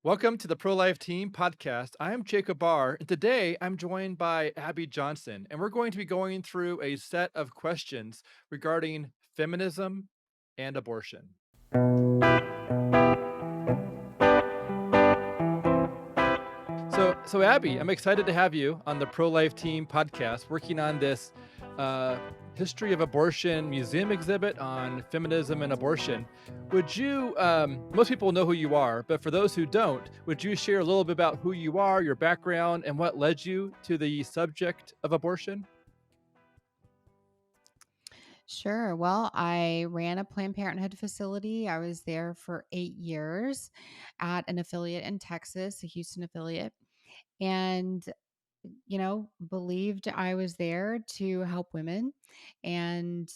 Welcome to the ProLife Team podcast. I am Jacob Barr, and today I'm joined by Abby Johnson, and we're going to be going through a set of questions regarding feminism and abortion. So Abby, I'm excited to have you on the ProLife Team podcast, working on this uh, history of abortion museum exhibit on feminism and abortion. Would you? Most people know who you are, but for those who don't, would you share a little bit about who you are, your background, and what led you to the subject of abortion? Sure. Well, I ran a Planned Parenthood facility. I was there for 8 years at an affiliate in Texas, a Houston affiliate, and, believed I was there to help women and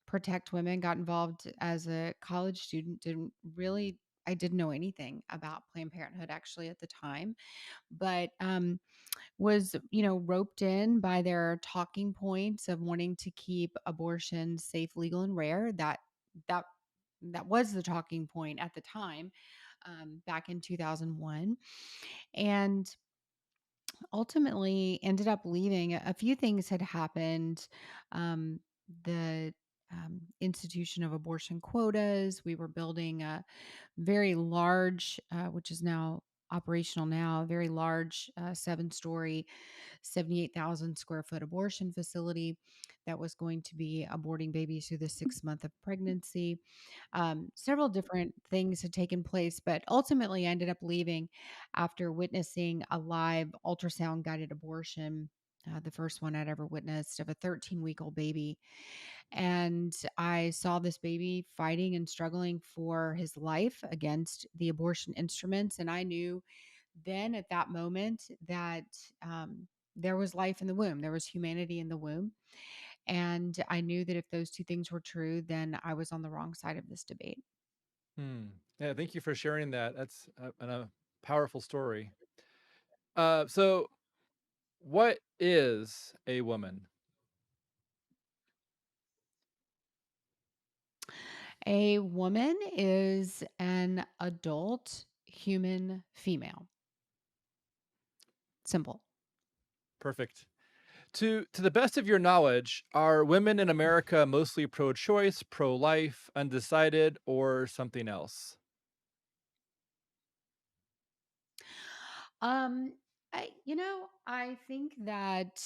protect women. Got involved as a college student. I didn't know anything about Planned Parenthood actually at the time, but was, roped in by their talking points of wanting to keep abortion safe, legal, and rare. That that was the talking point at the time, back in 2001, and ultimately ended up leaving. A few things had happened. The institution of abortion quotas. We were building a very large, which is now operational now, a very large 7-story 78,000 square foot abortion facility that was going to be aborting babies through the 6 month of pregnancy. Several different things had taken place, but ultimately I ended up leaving after witnessing a live ultrasound guided abortion. The first one I'd ever witnessed of a 13-week-old baby. And I saw this baby fighting and struggling for his life against the abortion instruments. And I knew then at that moment that there was life in the womb, there was humanity in the womb. And I knew that if those two things were true, then I was on the wrong side of this debate. Hmm. Yeah, thank you for sharing that. That's a powerful story. So, what is a woman? A woman is an adult human female. Simple. Perfect. To the best of your knowledge, are women in America mostly pro-choice, pro-life, undecided, or something else? Um, I think that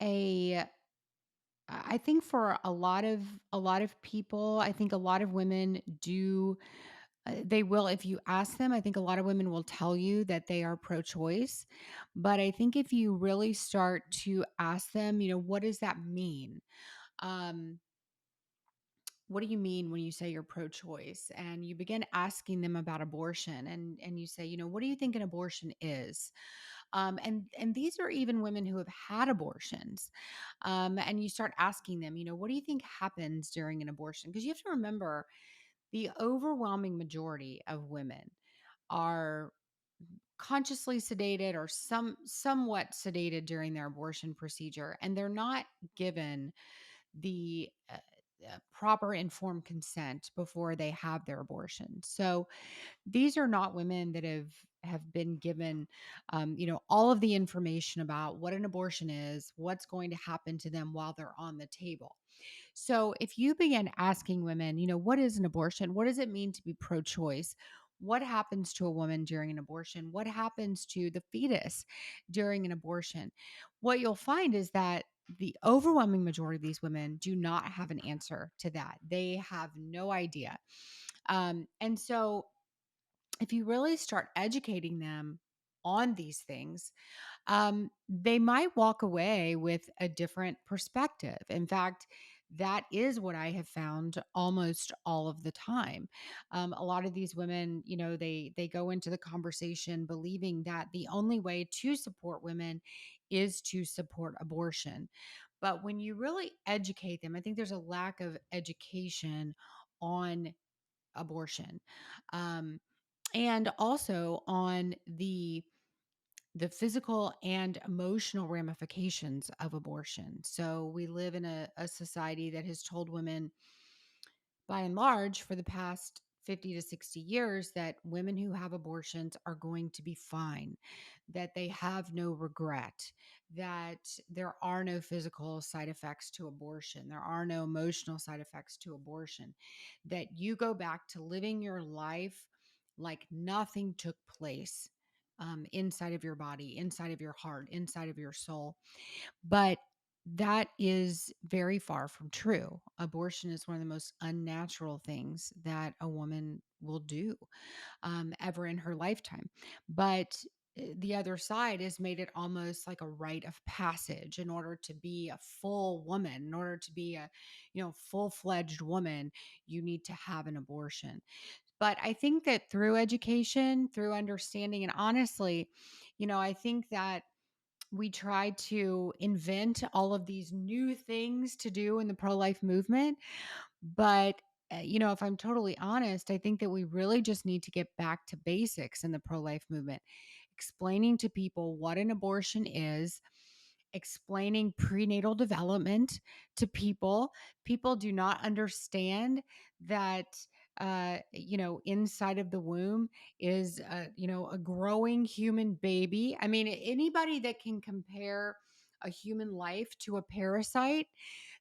a I think for a lot of people, I think a lot of women do. They will, if you ask them. I think a lot of women will tell you that they are pro-choice, but I think if you really start to ask them, what does that mean? Um, what do you mean when you say you're pro-choice? And you begin asking them about abortion, and you say, what do you think an abortion is? And these are even women who have had abortions. And you start asking them, what do you think happens during an abortion? Because you have to remember the overwhelming majority of women are consciously sedated or somewhat sedated during their abortion procedure, and they're not given the proper informed consent before they have their abortion. So these are not women that have been given all of the information about what an abortion is, what's going to happen to them while they're on the table. So if you begin asking women, what is an abortion? What does it mean to be pro-choice? What happens to a woman during an abortion? What happens to the fetus during an abortion? What you'll find is that the overwhelming majority of these women do not have an answer to that. They have no idea. And so if you really start educating them on these things, they might walk away with a different perspective. In fact, that is what I have found almost all of the time. A lot of these women, they go into the conversation believing that the only way to support women is to support abortion. But when you really educate them, I think there's a lack of education on abortion, um, and also on the physical and emotional ramifications of abortion. So we live in a society that has told women, by and large, for the past 50 to 60 years that women who have abortions are going to be fine, that they have no regret, that there are no physical side effects to abortion, there are no emotional side effects to abortion, that you go back to living your life like nothing took place, inside of your body, inside of your heart, inside of your soul. But that is very far from true. Abortion is one of the most unnatural things that a woman will do, ever in her lifetime. But the other side has made it almost like a rite of passage. In order to be a full woman, in order to be a, full-fledged woman, you need to have an abortion. But I think that through education, through understanding, and honestly, I think that we try to invent all of these new things to do in the pro-life movement. But if I'm totally honest, I think that we really just need to get back to basics in the pro-life movement, explaining to people what an abortion is, explaining prenatal development to people. People do not understand that, inside of the womb is, a growing human baby. I mean, anybody that can compare a human life to a parasite,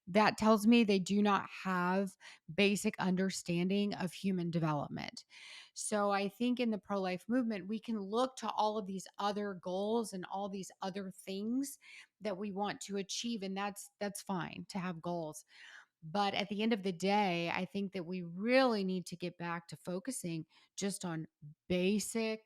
that tells me they do not have basic understanding of human development. So I think in the pro life movement, we can look to all of these other goals and all these other things that we want to achieve. And that's fine to have goals. But at the end of the day, I think that we really need to get back to focusing just on basic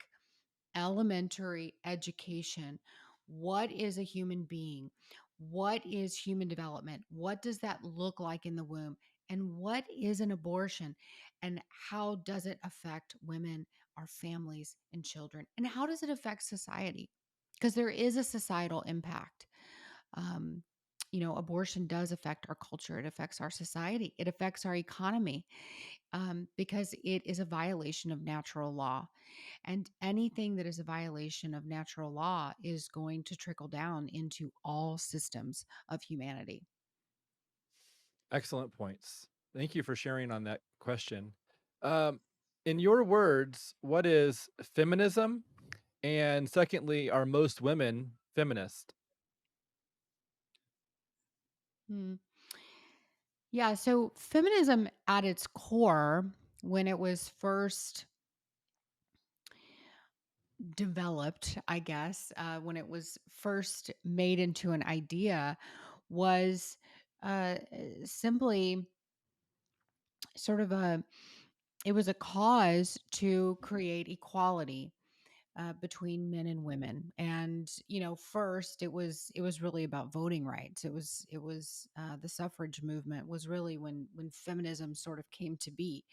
elementary education. What is a human being? What is human development? What does that look like in the womb? And what is an abortion? And how does it affect women, our families, and children? And how does it affect society? Because there is a societal impact. Um, abortion does affect our culture, it affects our society, it affects our economy, because it is a violation of natural law. And anything that is a violation of natural law is going to trickle down into all systems of humanity. Excellent points. Thank you for sharing on that question. Um, in your words, what is feminism? And secondly, are most women feminist? Hmm. Yeah. So, feminism at its core, when it was first developed, I guess, when it was first made into an idea, was simply sort of it was a cause to create equality, between men and women. And first it was really about voting rights. It was the suffrage movement was really when feminism sort of came to be.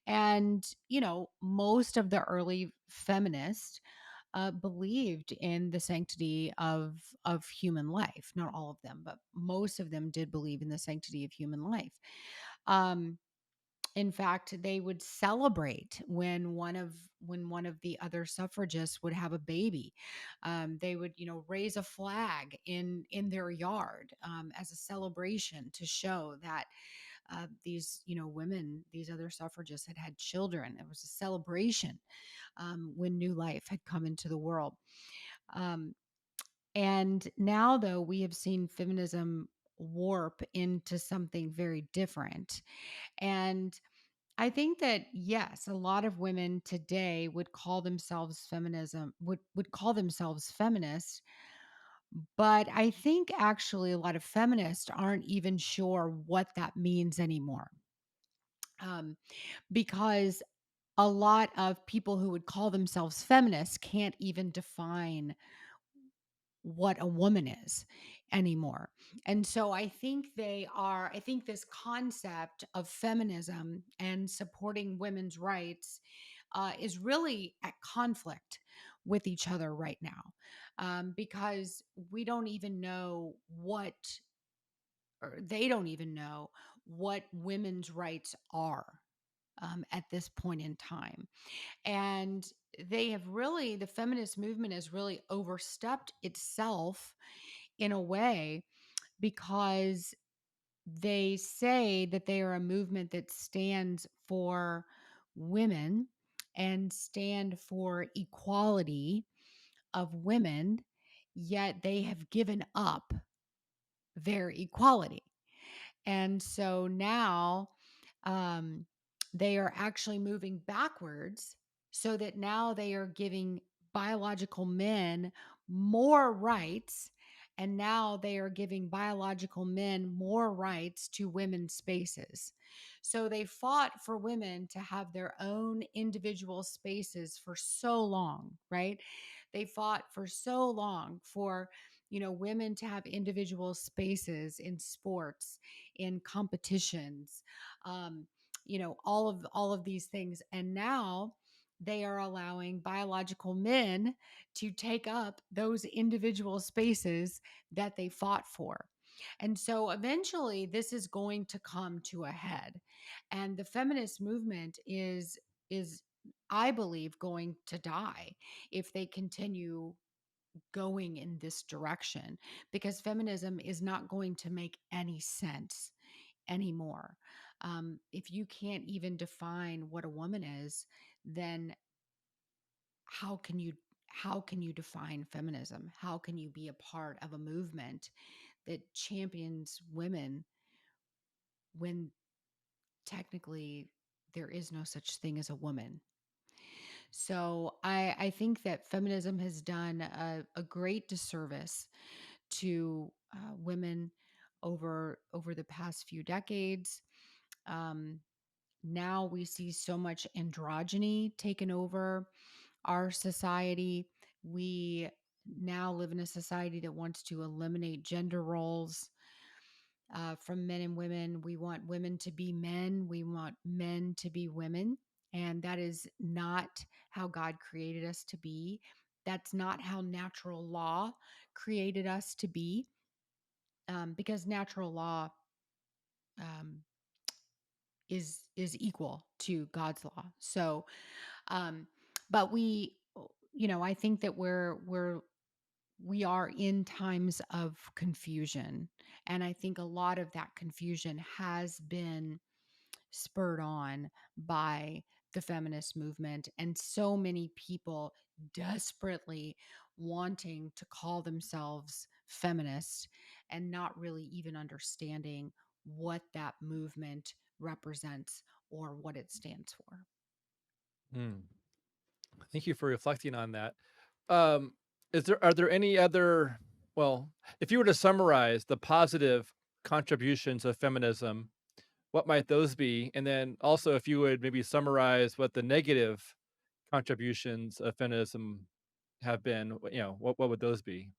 And most of the early feminists believed in the sanctity of human life. Not all of them, but most of them did believe in the sanctity of human life. um in fact, they would celebrate when one of the other suffragists would have a baby. They would, raise a flag in their yard, as a celebration to show that, these, women, these other suffragists had had children. It was a celebration, when new life had come into the world. Um, and now, though, we have seen feminism warp into something very different. And I think that yes, a lot of women today would call themselves would call themselves feminists, but I think actually a lot of feminists aren't even sure what that means anymore. Um, because a lot of people who would call themselves feminists can't even define what a woman is anymore. And so I think this concept of feminism and supporting women's rights, is really at conflict with each other right now, because we don't even know or they don't even know what women's rights are, at this point in time. And the feminist movement has really overstepped itself in a way, because they say that they are a movement that stands for women and stand for equality of women, yet they have given up their equality. And so now um, they are actually moving backwards so that now they are giving biological men more rights. And now they are giving biological men more rights to women's spaces. So they fought for women to have their own individual spaces for so long, right? They fought for so long for, women to have individual spaces in sports, in competitions, um, all of these things. And now they are allowing biological men to take up those individual spaces that they fought for. And so eventually this is going to come to a head. And the feminist movement is I believe going to die if they continue going in this direction, because feminism is not going to make any sense anymore. If you can't even define what a woman is, then how can you define feminism? How can you be a part of a movement that champions women when technically there is no such thing as a woman? So I think that feminism has done a great disservice to women over the past few decades. Um, Now we see so much androgyny taken over our society. We now live in a society that wants to eliminate gender roles from men and women. We want women to be men, we want men to be women. And that is not how God created us to be. That's not how natural law created us to be, because natural law um, is equal to God's law. So, um, but I think that we are in times of confusion, and I think a lot of that confusion has been spurred on by the feminist movement and so many people desperately wanting to call themselves feminists and not really even understanding what that movement represents or what it stands for. Hmm. Thank you for reflecting on that. Um, are there any other, well, if you were to summarize the positive contributions of feminism, what might those be? And then also, if you would maybe summarize what the negative contributions of feminism have been, what would those be?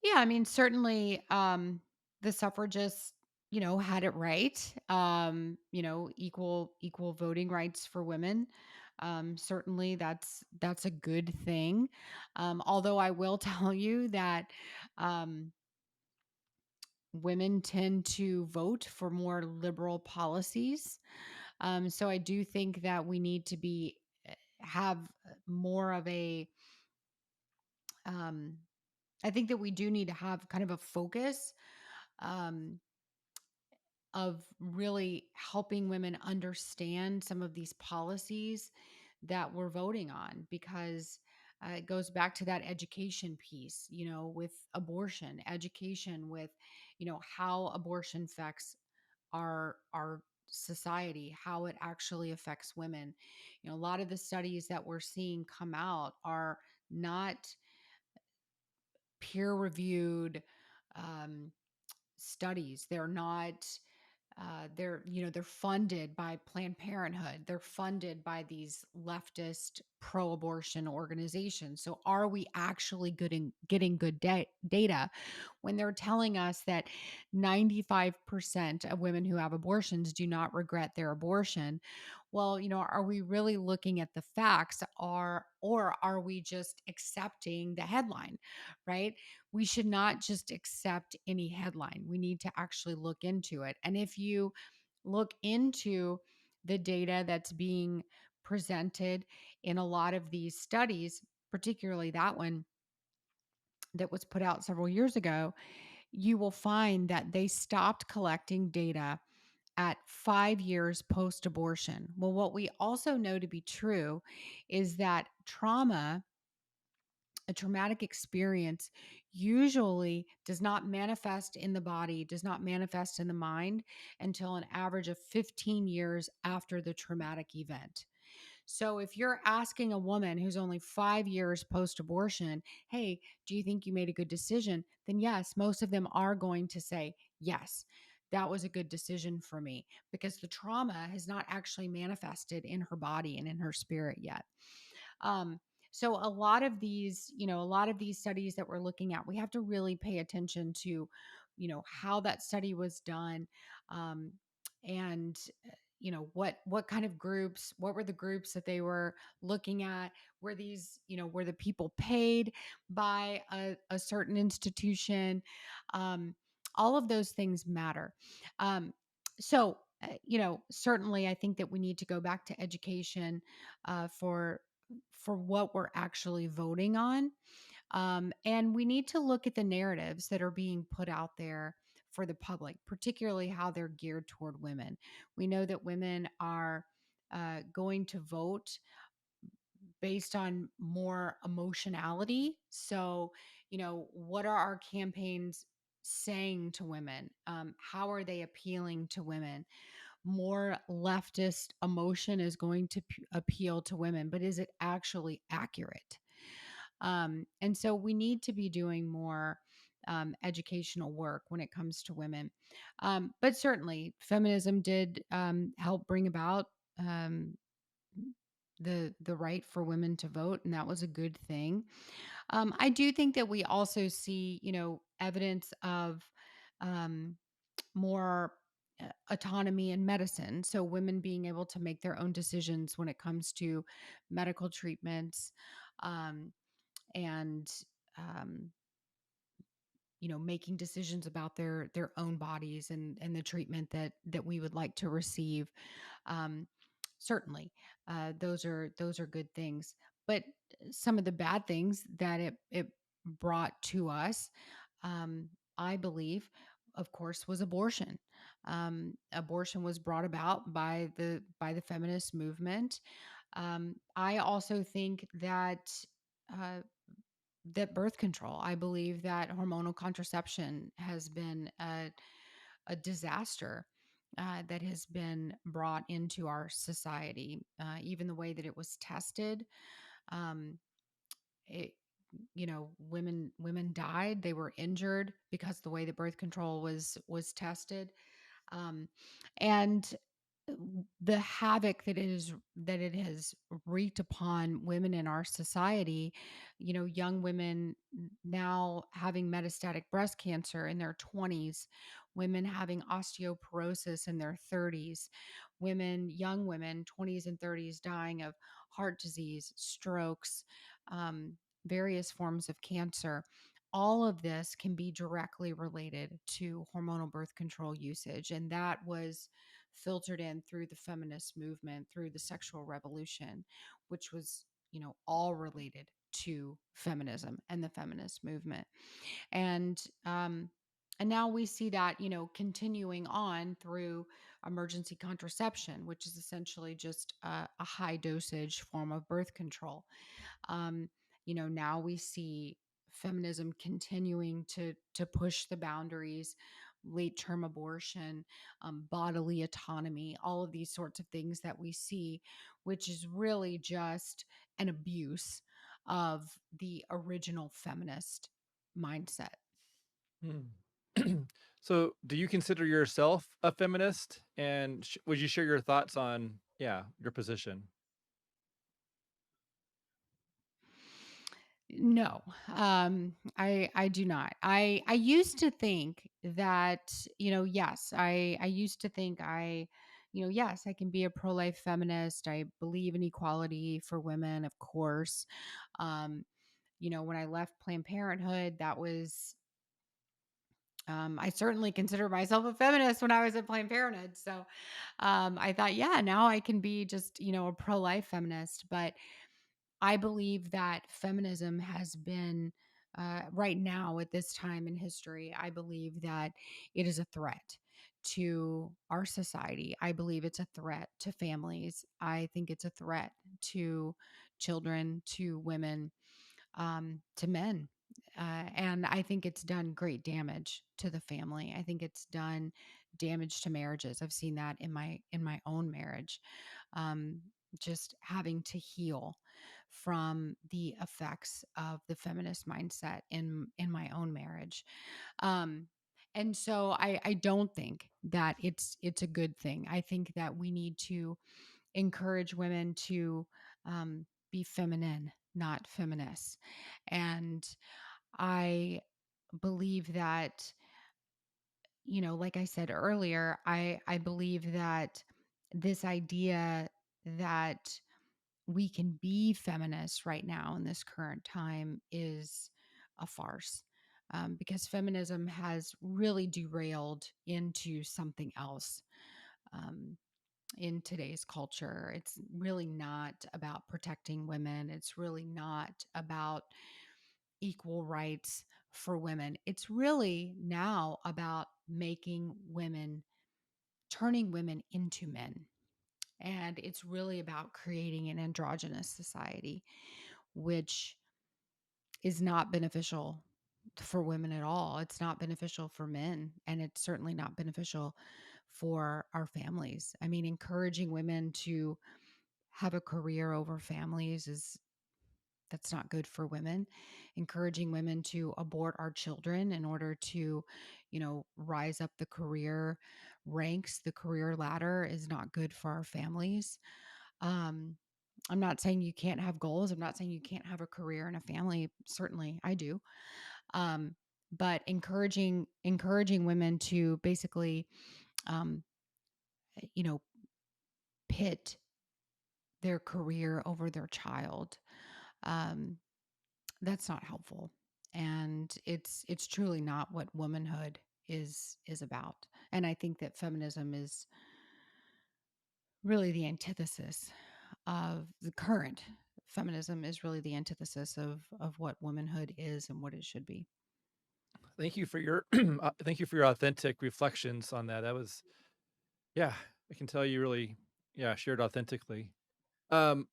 Yeah, I mean, certainly, the suffragists, had it right. Equal voting rights for women. Certainly, that's a good thing. Although I will tell you that um, women tend to vote for more liberal policies. So I do think that we need to be have more of a. Um, I think that we do need to have kind of a focus. Um, of really helping women understand some of these policies that we're voting on, because it goes back to that education piece, with abortion, education with, how abortion affects our society, how it actually affects women. A lot of the studies that we're seeing come out are not peer reviewed um, studies. They're not they're funded by Planned Parenthood. They're funded by these leftist pro-abortion organizations. So are we actually getting good data when they're telling us that 95% of women who have abortions do not regret their abortion? Well, are we really looking at the facts, or are we just accepting the headline, right? We should not just accept any headline. We need to actually look into it. And if you look into the data that's being presented in a lot of these studies, particularly that one that was put out several years ago, you will find that they stopped collecting data 5 years post abortion. Well, what we also know to be true is that a traumatic experience, usually does not manifest in the body, does not manifest in the mind until an average of 15 years after the traumatic event. So if you're asking a woman who's only 5 years post abortion, hey, do you think you made a good decision? Then yes, most of them are going to say, yes, that was a good decision for me, because the trauma has not actually manifested in her body and in her spirit yet. Um, so a lot of these studies that we're looking at, we have to really pay attention to, how that study was done, um, and what kind of groups, what were the groups that they were looking at? Were these, were the people paid by a certain institution? Um, all of those things matter. Certainly, I think that we need to go back to education for what we're actually voting on. And we need to look at the narratives that are being put out there for the public, particularly how they're geared toward women. We know that women are going to vote based on more emotionality. So, what are our campaigns saying to women? How are they appealing to women? More leftist emotion is going to appeal to women, but is it actually accurate? And so we need to be doing more educational work when it comes to women. But certainly, feminism did help bring about um, the right for women to vote, and that was a good thing. I do think that we also see, evidence of um, more autonomy in medicine. So women being able to make their own decisions when it comes to medical treatments, um, and um, making decisions about their own bodies and the treatment that we would like to receive. um, Certainly, those are good things, but some of the bad things that it brought to us, I believe, of course, was abortion. Abortion was brought about by the feminist movement. I also think uh, that birth control, I believe that hormonal contraception has been a disaster that has been brought into our society. Even the way that it was tested, um, it, women died, they were injured because the way the birth control was tested, um, and the havoc that it has wreaked upon women in our society. Young women now having metastatic breast cancer in their 20s, women having osteoporosis in their 30s, young women 20s and 30s dying of heart disease, strokes, um, various forms of cancer. All of this can be directly related to hormonal birth control usage, and that was filtered in through the feminist movement, through the sexual revolution, which was, all related to feminism and the feminist movement. And and now we see that, continuing on through emergency contraception, which is essentially just a high dosage form of birth control. um, now we see feminism continuing to push the boundaries, late term abortion, bodily autonomy, all of these sorts of things that we see, which is really just an abuse of the original feminist mindset. Hmm. So, do you consider yourself a feminist? And would you share your thoughts on, yeah, your position? No, I do not. I used to think that, yes, I used to think yes, I can be a pro life feminist. I believe in equality for women, of course. Um, when I left Planned Parenthood, that was I certainly consider myself a feminist when I was at Planned Parenthood. So I thought, yeah, now I can be just, a pro life feminist. But I believe that feminism has been, right now at this time in history, I believe that it is a threat to our society. I believe it's a threat to families. I think it's a threat to children, to women, to men. And I think it's done great damage to the family. I think it's done damage to marriages. I've seen that in my own marriage. Um, just having to heal from the effects of the feminist mindset in my own marriage. Um, and so I don't think that it's a good thing. I think that we need to encourage women to be feminine, not feminist. And I believe that, like I said earlier, I believe that this idea that we can be feminists right now in this current time is a farce. Because feminism has really derailed into something else. Um, in today's culture. It's really not about protecting women. It's really not about equal rights for women. It's really now about turning women into men. And it's really about creating an androgynous society, which is not beneficial for women at all. It's not beneficial for men, and it's certainly not beneficial for our families. I mean, encouraging women to have a career over families is that's not good for women. Encouraging women to abort our children in order to, rise up the career ranks, the career ladder is not good for our families. um I'm not saying you can't have goals. I'm not saying you can't have a career and a family. Certainly I do. um but encouraging women to basically um you know pit their career over their child, um, that's not helpful. And it's truly not what womanhood is about. And I think that feminism is really the antithesis of the current feminism is really the antithesis of what womanhood is and what it should be. Thank you for your thank you for your authentic reflections on that. That was yeah, I can tell you really shared authentically. Um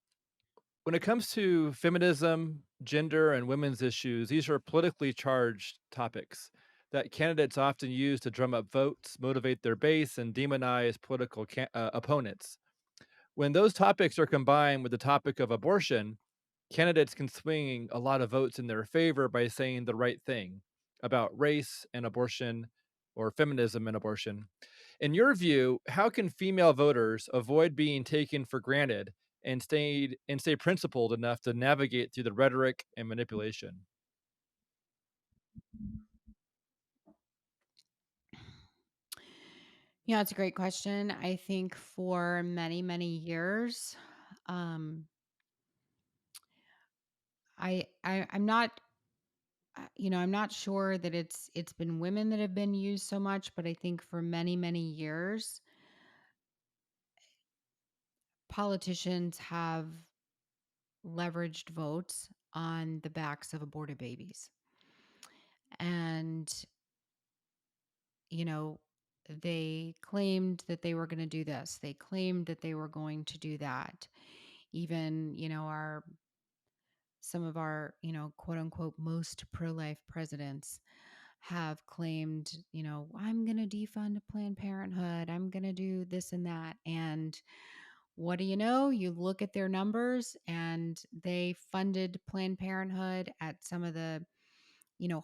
when it comes to feminism, gender and women's issues, these are politically charged topics that candidates often use to drum up votes, motivate their base and demonize political opponents. When those topics are combined with the topic of abortion, candidates can swing a lot of votes in their favor by saying the right thing about race and abortion or feminism and abortion. In your view, how can female voters avoid being taken for granted and stay principled enough to navigate through the rhetoric and manipulation? Yeah, it's a great question. I think for many, many years, um, I'm not I'm not sure that it's been women that have been used so much, but I think for many, many years, politicians have leveraged votes on the backs of aborted babies. And, you know, they claimed that they were going to do this. They claimed that they were going to do that. Even, our some of our, quote unquote, most pro life presidents have claimed, I'm going to defund Planned Parenthood. I'm going to do this and that. And what do you know? You look at their numbers and they funded Planned Parenthood at some of the,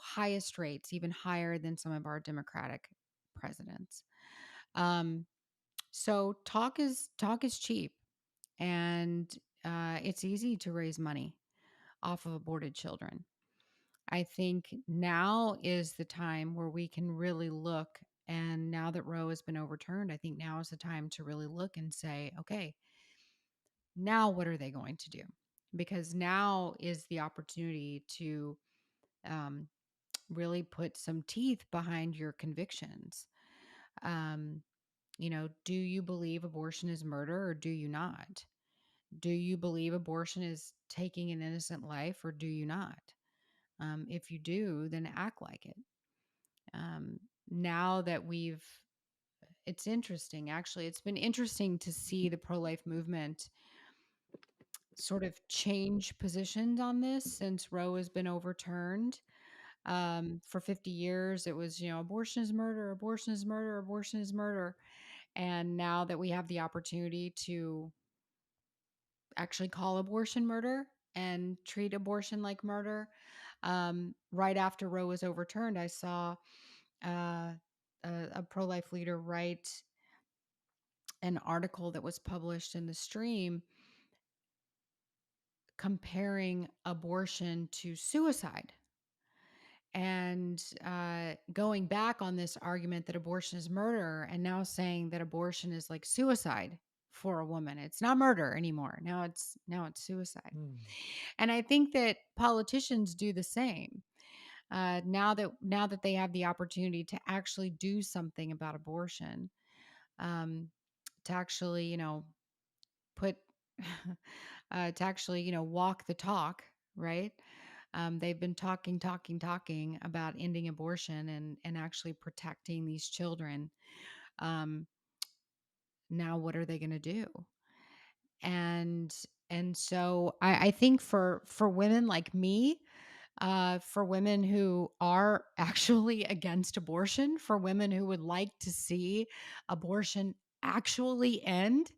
highest rates, even higher than some of our Democratic presidents. Um, so talk is cheap, and it's easy to raise money off of aborted children. I think now is the time where we can really look. And now that Roe has been overturned, I think now is the time to really look and say, okay, now what are they going to do? Because now is the opportunity to um, really put some teeth behind your convictions. Um, do you believe abortion is murder or do you not? Do you believe abortion is taking an innocent life or do you not? If you do, then act like it. Um, now that we've it's interesting, actually. It's been interesting to see the pro-life movement sort of change positions on this since Roe has been overturned. For 50 years, it was, abortion is murder, abortion is murder, abortion is murder. And now that we have the opportunity to actually call abortion murder and treat abortion like murder, right after Roe was overturned, I saw uh, a pro life leader write an article that was published in the stream comparing abortion to suicide and going back on this argument that abortion is murder and now saying that abortion is like suicide for a woman. It's not murder anymore. Now it's suicide. Hmm. And I think that politicians do the same. Now that they have the opportunity to actually do something about abortion, um, to actually, put to actually, walk the talk, right? They've been talking about ending abortion and actually protecting these children. Um, Now, what are they going to do? And and so I think for women like me, for women who are actually against abortion, for women who would like to see abortion actually end,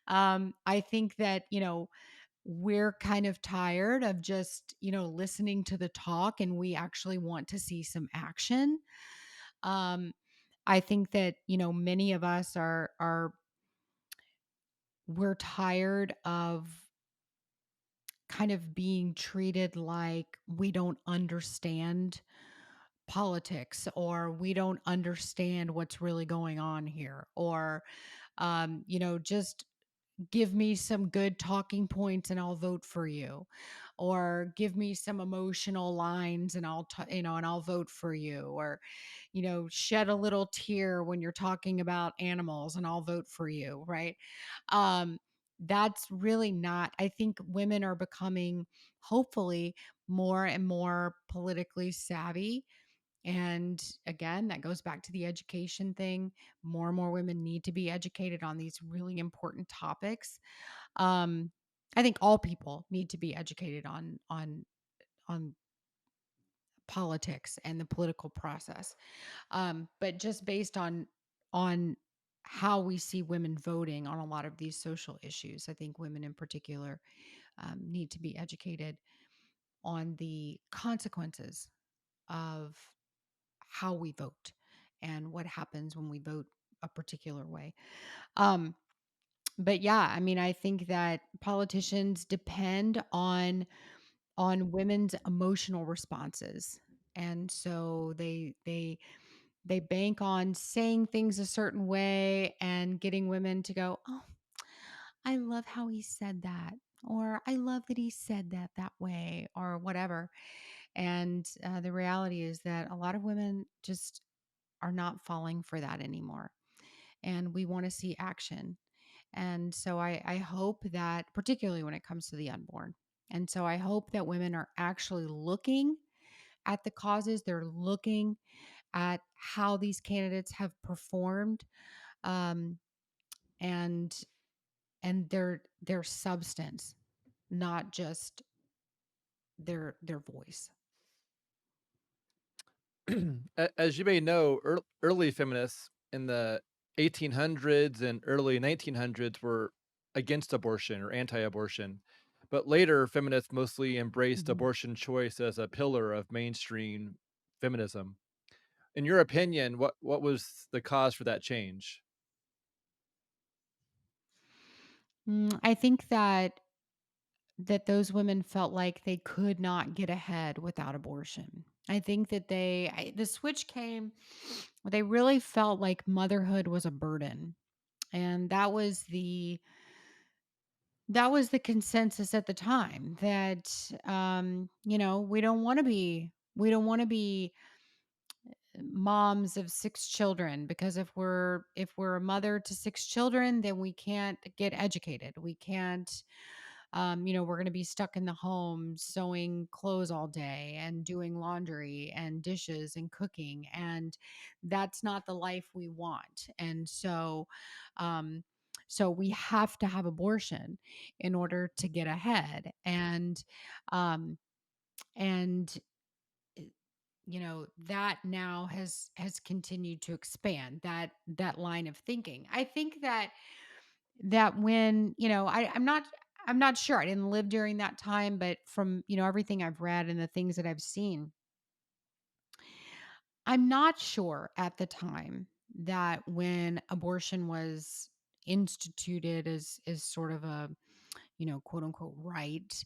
I think that, we're kind of tired of just, listening to the talk and we actually want to see some action. Um, I think that, many of us are we're tired of kind of being treated like we don't understand politics or we don't understand what's really going on here or just give me some good talking points and I'll vote for you, or give me some emotional lines and and I'll vote for you, or shed a little tear when you're talking about animals and I'll vote for you, right? um that's really not. I think women are becoming, hopefully, more and more politically savvy. And again, that goes back to the education thing. More and more women need to be educated on these really important topics. um I think all people need to be educated on politics and the political process. But just based on how we see women voting on a lot of these social issues, I think women in particular need to be educated on the consequences of how we vote and what happens when we vote a particular way. Um, but yeah, I mean, I think that politicians depend on women's emotional responses. And so they bank on saying things a certain way and getting women to go, "Oh, I love how he said that." Or I love that he said that way, or whatever. And the reality is that a lot of women just are not falling for that anymore. And we want to see action. And so I hope that, particularly when it comes to the unborn, and so I hope that women are actually looking at the causes, they're looking at how these candidates have performed, um, and their substance, not just their voice. As you may know, early feminists in the 1800s and early 1900s were against abortion or anti-abortion, but later feminists mostly embraced Mhm. abortion choice as a pillar of mainstream feminism. In your opinion, what was the cause for that change? I think that those women felt like they could not get ahead without abortion. I think that the switch came, they really felt like motherhood was a burden. And that was the consensus at the time, that we don't want to be moms of six children, because if we're a mother to six children, then we can't get educated, we can't we're going to be stuck in the home sewing clothes all day and doing laundry and dishes and cooking. And that's not the life we want. And um, so we have to have abortion in order to get ahead. Um, and that now has continued to expand that line of thinking. I think that when I'm not sure, I didn't live during that time, but from everything I've read and the things that I've seen, I'm not sure at the time that when abortion was instituted as sort of a quote unquote right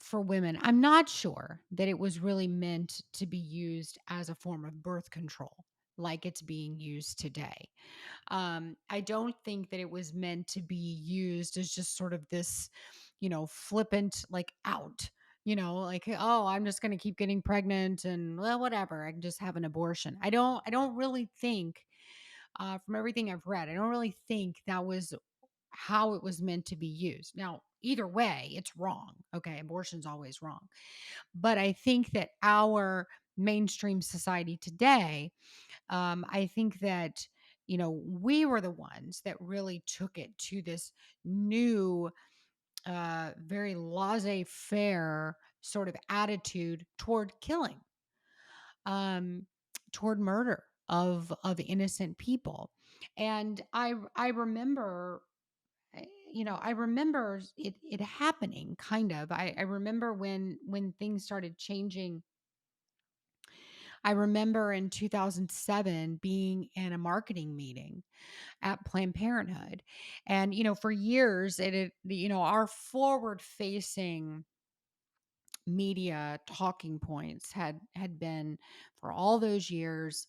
for women, I'm not sure that it was really meant to be used as a form of birth control like it's being used today. I don't think that it was meant to be used as just sort of this, flippant, like out, like, oh, I'm just going to keep getting pregnant and well, whatever. I can just have an abortion. I don't really think, from everything I've read, I don't really think that was how it was meant to be used. Now, either way, it's wrong. Okay. Abortion's always wrong. But I think that our mainstream society today, I think that, we were the ones that really took it to this new, very laissez faire sort of attitude toward killing, um, toward murder of innocent people. And I remember, I remember it happening kind of. I remember when things started changing. I remember in 2007 being in a marketing meeting at Planned Parenthood. And, for years, our forward facing media talking points had been for all those years,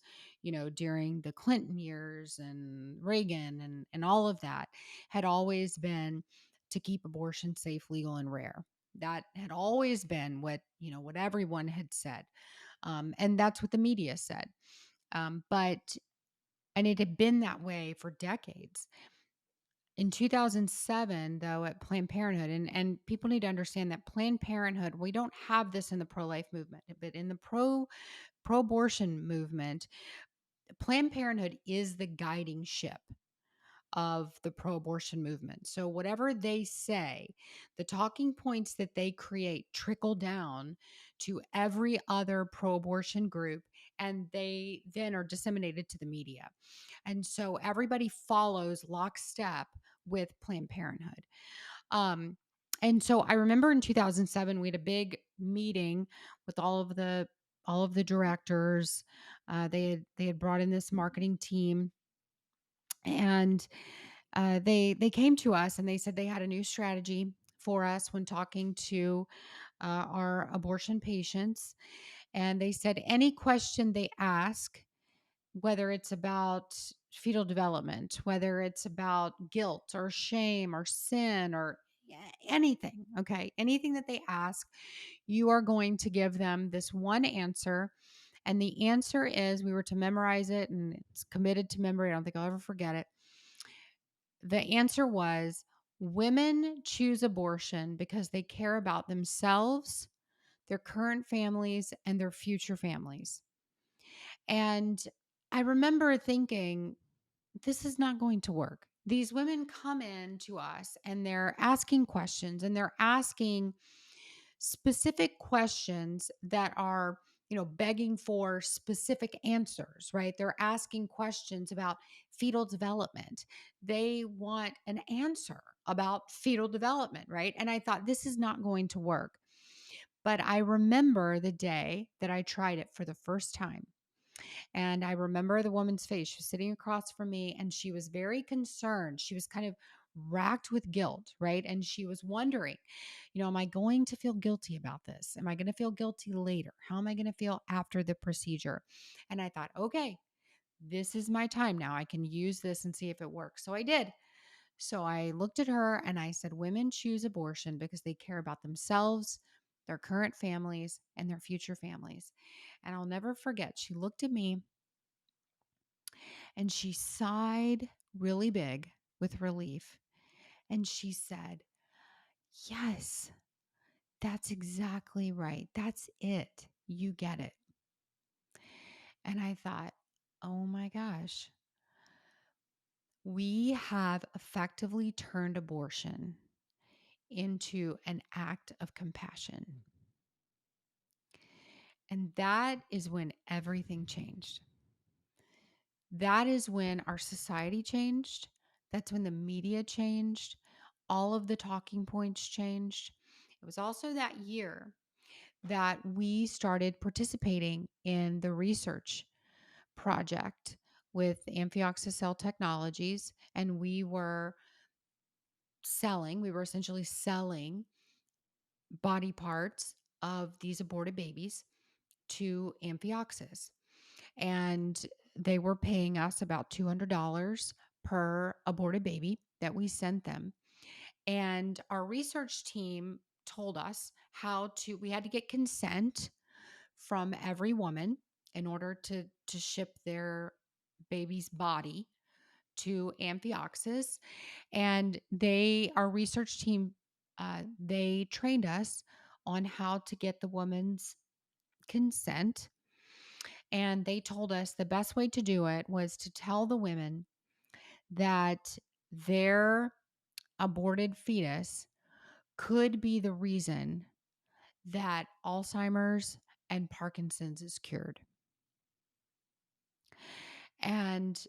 during the Clinton years and Reagan and all of that, had always been to keep abortion safe, legal, and rare. That had always been what everyone had said. And that's what the media said. But and it had been that way for decades. In 2007, though, at Planned Parenthood, and people need to understand that Planned Parenthood, we don't have this in the pro-life movement, but in the pro-abortion movement, Planned Parenthood is the guiding ship of the pro-abortion movement. So whatever they say, the talking points that they create trickle down to every other pro-abortion group, and they then are disseminated to the media. And so everybody follows lockstep with Planned Parenthood. Um, and so I remember in 2007 we had a big meeting with all of the directors. They had brought in this marketing team, and they came to us and they said they had a new strategy for us when talking to our abortion patients. And they said any question they ask, whether it's about fetal development, whether it's about guilt or shame or sin or anything, okay, anything that they ask, you are going to give them this one answer. And the answer is, we were to memorize it, and it's committed to memory. I don't think I'll ever forget it. The answer was, women choose abortion because they care about themselves, their current families, and their future families. And I remember thinking, this is not going to work. These women come in to us and they're asking questions, and they're asking specific questions that are, begging for specific answers, right? They're asking questions about fetal development. They want an answer about fetal development, right? And I thought, this is not going to work. But I remember the day that I tried it for the first time. And I remember the woman's face. She was sitting across from me and she was very concerned. She was kind of racked with guilt, right? And she was wondering, am I going to feel guilty about this? Am I going to feel guilty later? How am I going to feel after the procedure? And I thought, okay, this is my time now. I can use this and see if it works. So I did. So I looked at her and I said, women choose abortion because they care about themselves, their current families, and their future families. And I'll never forget, she looked at me and she sighed really big with relief. And she said, Yes, that's exactly right. That's it. You get it. And I thought, oh my gosh, we have effectively turned abortion into an act of compassion. Mm. And that is when everything changed. That is when our society changed. That's when the media changed. All of the talking points changed. It was also that year that we started participating in the research project with Amphioxus Cell Technologies, and we were essentially selling body parts of these aborted babies to Amphioxus. And they were paying us about $200 per aborted baby that we sent them. And our research team told us we had to get consent from every woman in order to ship their baby's body to Amphioxus. And our research team, they trained us on how to get the woman's consent. And they told us the best way to do it was to tell the women that their aborted fetus could be the reason that Alzheimer's and Parkinson's is cured. And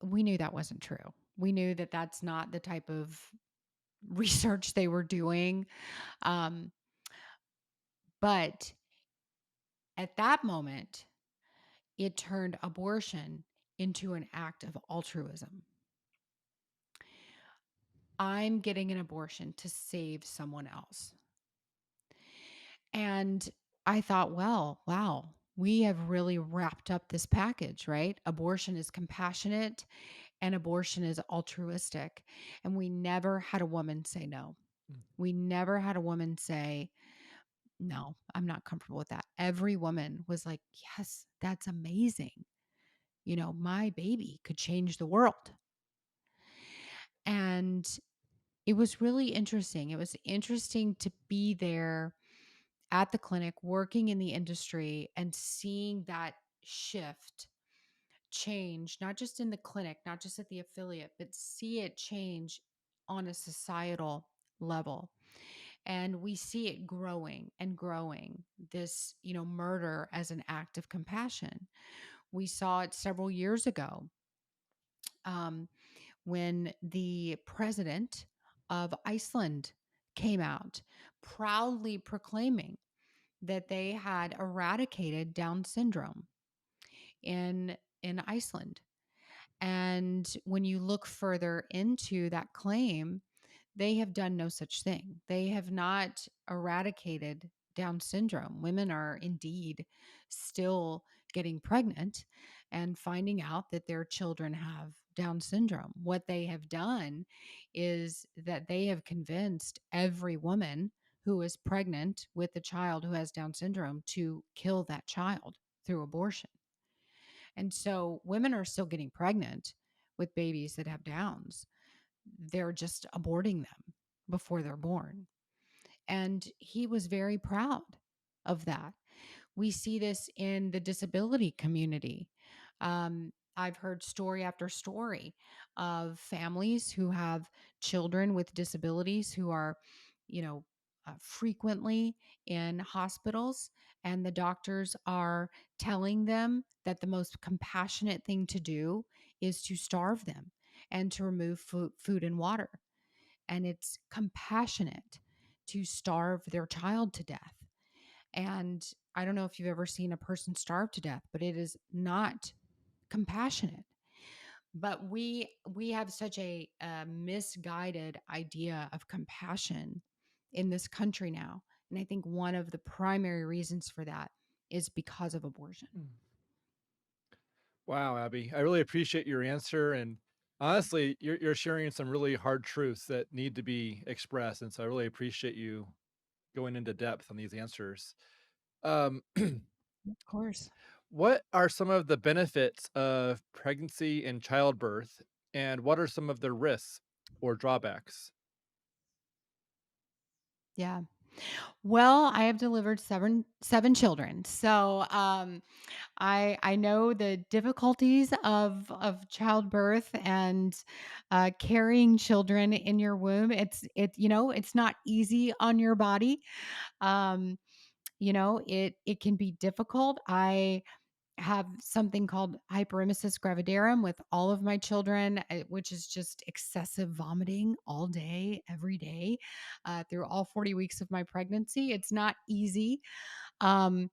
we knew that wasn't true. We knew that that's not the type of research they were doing. Um, but at that moment, it turned abortion into an act of altruism. I'm getting an abortion to save someone else. And I thought, well, wow, we have really wrapped up this package, right? Abortion is compassionate and abortion is altruistic. And we never had a woman say no. Mm. We never had a woman say, no, I'm not comfortable with that. Every woman was like, yes, that's amazing. My baby could change the world. And it was really interesting. It was interesting to be there at the clinic, working in the industry and seeing that shift change, not just in the clinic, not just at the affiliate, but see it change on a societal level. And we see it growing and growing, this, murder as an act of compassion. We saw it several years ago, um, when the president of Iceland came out proudly proclaiming that they had eradicated Down syndrome in Iceland. And when you look further into that claim, they have done no such thing. They have not eradicated Down syndrome. Women are indeed still getting pregnant and finding out that their children have Down syndrome. What they have done is that they have convinced every woman who is pregnant with a child who has Down syndrome to kill that child through abortion. And so women are still getting pregnant with babies that have Downs. They're just aborting them before they're born. And he was very proud of that. We see this in the disability community. I've heard story after story of families who have children with disabilities who are, you know, frequently in hospitals, and the doctors are telling them that the most compassionate thing to do is to starve them and to remove food and water. And it's compassionate to starve their child to death. And I don't know if you've ever seen a person starve to death, but it is not compassionate. But we have such a misguided idea of compassion in this country now. And I think one of the primary reasons for that is because of abortion. Mm. Wow, Abby, I really appreciate your answer. And honestly, you're sharing some really hard truths that need to be expressed. And so I really appreciate you going into depth on these answers. Um, Of course. what are some of the benefits of pregnancy and childbirth, and what are some of the risks or drawbacks? Yeah. Well, I have delivered seven children. So, I know the difficulties of childbirth and carrying children in your womb. It's not easy on your body. Um, it can be difficult. I have something called hyperemesis gravidarum with all of my children, which is just excessive vomiting all day, every day, through all 40 weeks of my pregnancy. It's not easy. Um,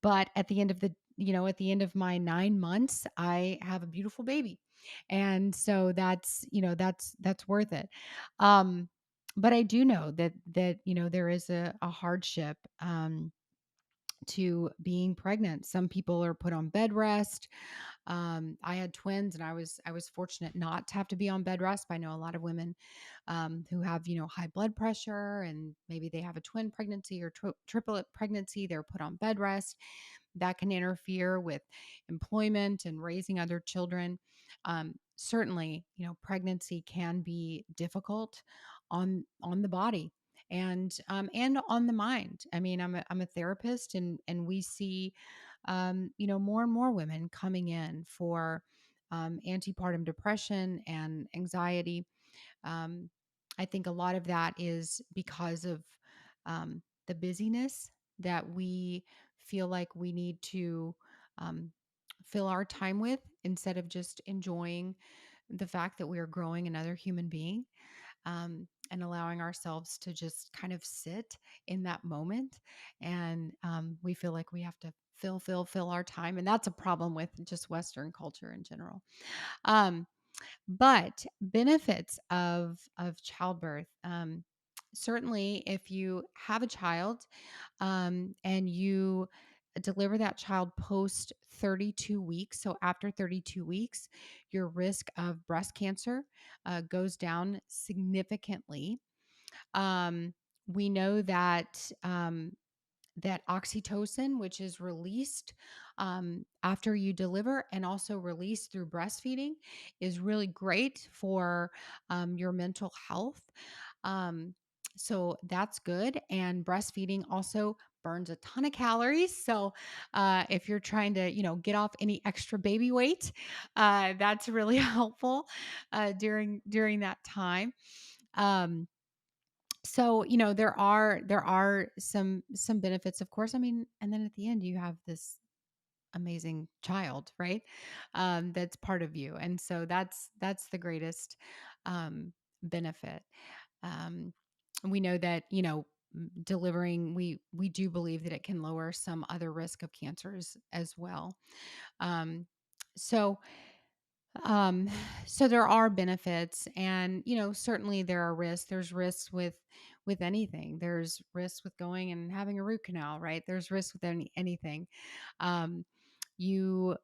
but at the end of my 9 months, I have a beautiful baby. And so that's worth it. Um, but I do know that there is a hardship. To being pregnant. Some people are put on bed rest. I had twins, and I was fortunate not to have to be on bed rest. But I know a lot of women who have high blood pressure, and maybe they have a twin pregnancy or triplet pregnancy. They're put on bed rest. That can interfere with employment and raising other children. Certainly, pregnancy can be difficult on the body and on the mind. I mean, I'm a therapist, and we see more and more women coming in for antepartum depression and anxiety. um, I think a lot of that is because of the busyness that we feel like we need to um, fill our time with, instead of just enjoying the fact that we are growing another human being, and allowing ourselves to just kind of sit in that moment. And we feel like we have to fill our time. And that's a problem with just Western culture in general. Um, but benefits of childbirth. Certainly, if you have a child and you deliver that child post 32 weeks, so after 32 weeks, your risk of breast cancer goes down significantly. Um, we know that oxytocin, which is released after you deliver and also released through breastfeeding, is really great for your mental health. Um, so that's good. And breastfeeding also burns a ton of calories. So if you're trying to, get off any extra baby weight, that's really helpful during that time. Um, so there are some benefits, of course. I mean, and then at the end you have this amazing child, right? That's part of you, and so that's the greatest benefit. um, we know that delivering, we do believe that it can lower some other risk of cancers as well. um, so um, so there are benefits, and certainly there are risks. There's risks with anything. There's risks with going and having a root canal, right? There's risks with anything. Um, you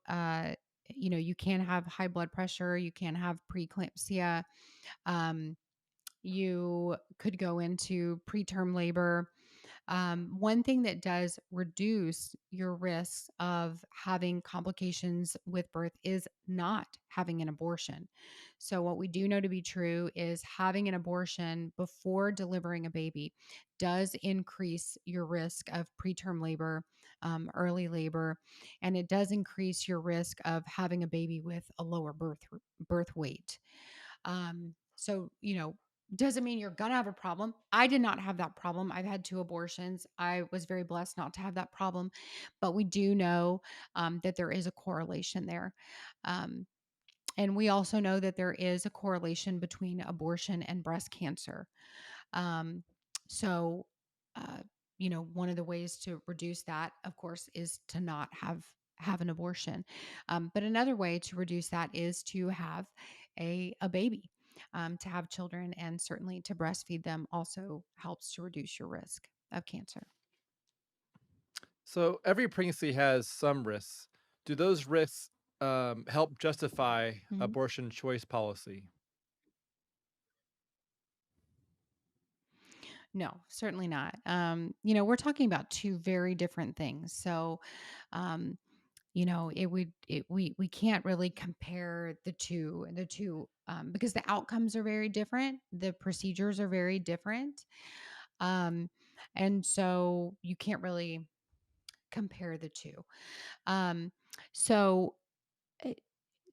you can have high blood pressure. You can have preeclampsia. Um, you could go into preterm labor. One thing that does reduce your risks of having complications with birth is not having an abortion. So, what we do know to be true is having an abortion before delivering a baby does increase your risk of preterm labor, early labor, and it does increase your risk of having a baby with a lower birth weight. So, doesn't mean you're gonna have a problem. I did not have that problem. I've had two abortions. I was very blessed not to have that problem, but we do know that there is a correlation there. Um, and we also know that there is a correlation between abortion and breast cancer. Um, so, uh, one of the ways to reduce that, of course, is to not have an abortion. But another way to reduce that is to have a baby, to have children, and certainly to breastfeed them also helps to reduce your risk of cancer. So every pregnancy has some risks. Do those risks help justify Mhm. abortion choice policy? No, certainly not. We're talking about two very different things. So, um, we can't really compare the two because the outcomes are very different, the procedures are very different. Um, and so you can't really compare the two. Um, so eh,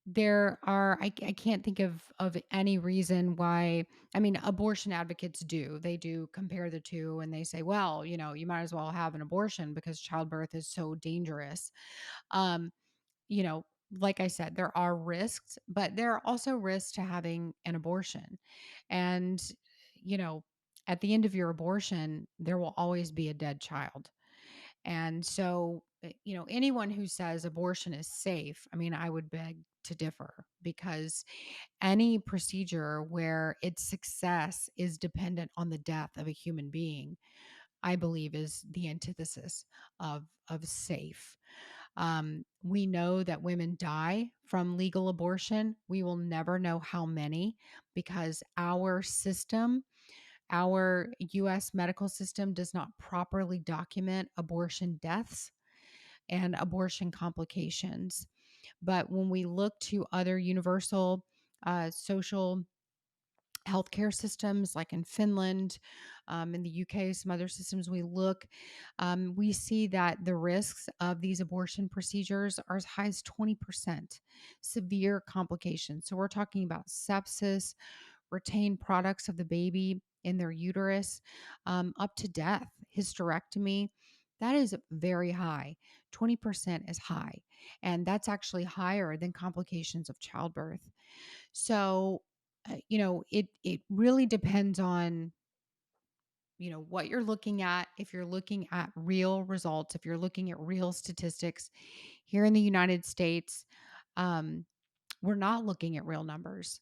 there are I can't think of any reason why. I mean, abortion advocates do. They do compare the two and they say, well, you might as well have an abortion because childbirth is so dangerous. Um, you know, like I said, there are risks, but there are also risks to having an abortion. And, you know, at the end of your abortion, there will always be a dead child. And so, anyone who says abortion is safe, I mean, I would beg to differ because any procedure where its success is dependent on the death of a human being, I believe is the antithesis of safe. We know that women die from legal abortion. We will never know how many because our US medical system does not properly document abortion deaths and abortion complications. But when we look to other universal social healthcare systems, like in Finland, in the UK, some other systems we see that the risks of these abortion procedures are as high as 20% severe complications. So we're talking about sepsis, retained products of the baby in their uterus, up to death, hysterectomy. That is very high. 20% is high. And that's actually higher than complications of childbirth. So, it really depends on, what you're looking at. If you're looking at real results, if you're looking at real statistics here in the United States, um, we're not looking at real numbers.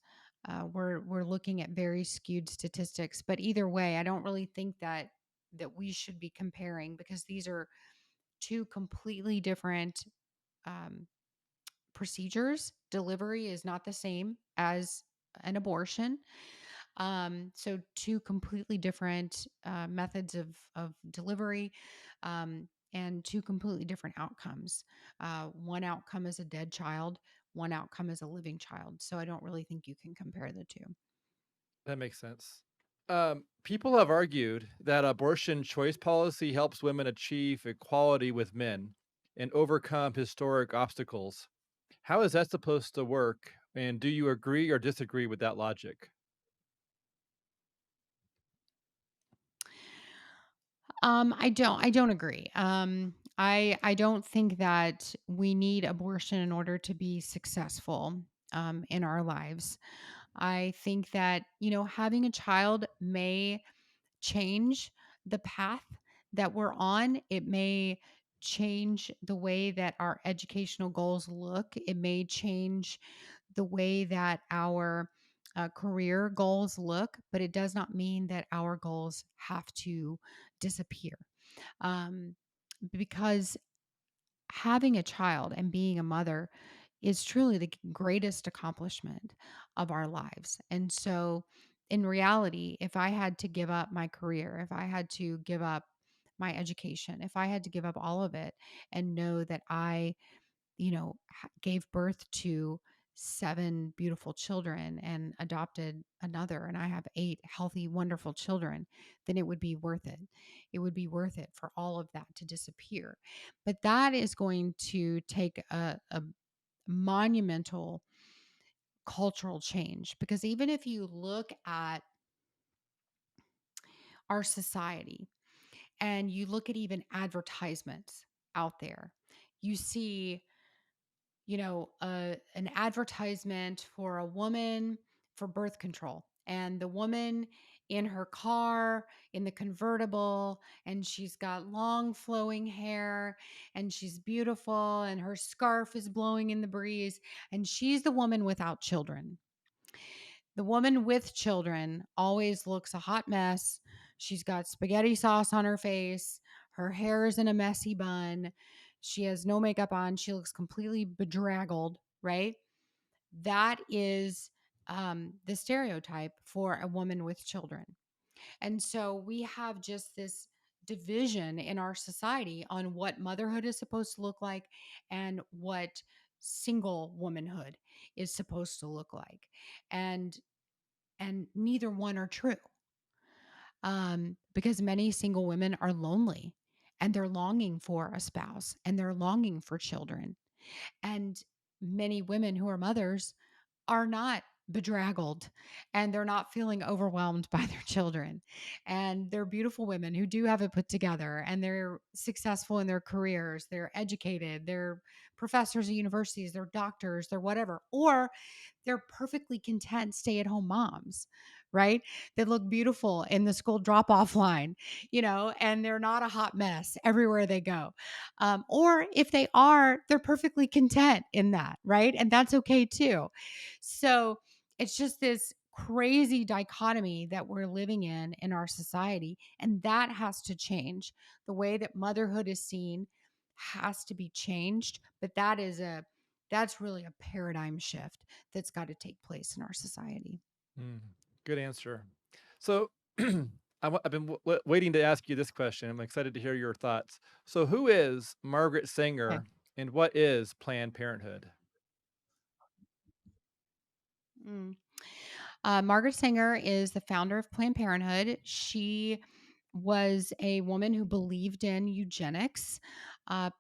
We're looking at very skewed statistics. But either way, I don't really think that we should be comparing because these are two completely different um, procedures. Delivery is not the same as an abortion. So two completely different methods of delivery, and two completely different outcomes. One outcome is a dead child, one outcome is a living child. So I don't really think you can compare the two. That makes sense. People have argued that abortion choice policy helps women achieve equality with men and overcome historic obstacles. How is that supposed to work? And do you agree or disagree with that logic? I don't agree. I don't think that we need abortion in order to be successful in our lives. I think that, having a child may change the path that we're on. It may change the way that our educational goals look. It may change the way that our career goals look, but it does not mean that our goals have to disappear. Um, because having a child and being a mother is truly the greatest accomplishment of our lives. And so, in reality, if I had to give up my career, if I had to give up my education, if I had to give up all of it and know that I gave birth to 7 beautiful children and adopted another, and I have 8 healthy, wonderful children, then it would be worth it. It would be worth it for all of that to disappear. But that is going to take a monumental cultural change because even if you look at our society and you look at even advertisements out there, you see an advertisement for a woman for birth control. And the woman in her car, in the convertible, and she's got long flowing hair, and she's beautiful, and her scarf is blowing in the breeze. And she's the woman without children. The woman with children always looks a hot mess. She's got spaghetti sauce on her face. Her hair is in a messy bun. She has no makeup on. She looks completely bedraggled, right? That is the stereotype for a woman with children. And so we have just this division in our society on what motherhood is supposed to look like and what single womanhood is supposed to look like. And neither one are true. because many single women are lonely and they're longing for a spouse and they're longing for children. And many women who are mothers are not bedraggled and they're not feeling overwhelmed by their children. And they're beautiful women who do have it put together and they're successful in their careers. They're educated. They're professors at universities. They're doctors. They're whatever. Or they're perfectly content stay at home moms, right? That look beautiful in the school drop off line, and they're not a hot mess everywhere they go. Or if they are, they're perfectly content in that, right? And that's okay too. So it's just this crazy dichotomy that we're living in our society. And that has to change. The way that motherhood is seen has to be changed. But that's really a paradigm shift that's got to take place in our society. Mm, good answer. So I've been waiting to ask you this question. I'm excited to hear your thoughts. So, who is Margaret Okay. Sanger and what is Planned Parenthood? Mm. Margaret Sanger is the founder of Planned Parenthood. She was a woman who believed in eugenics.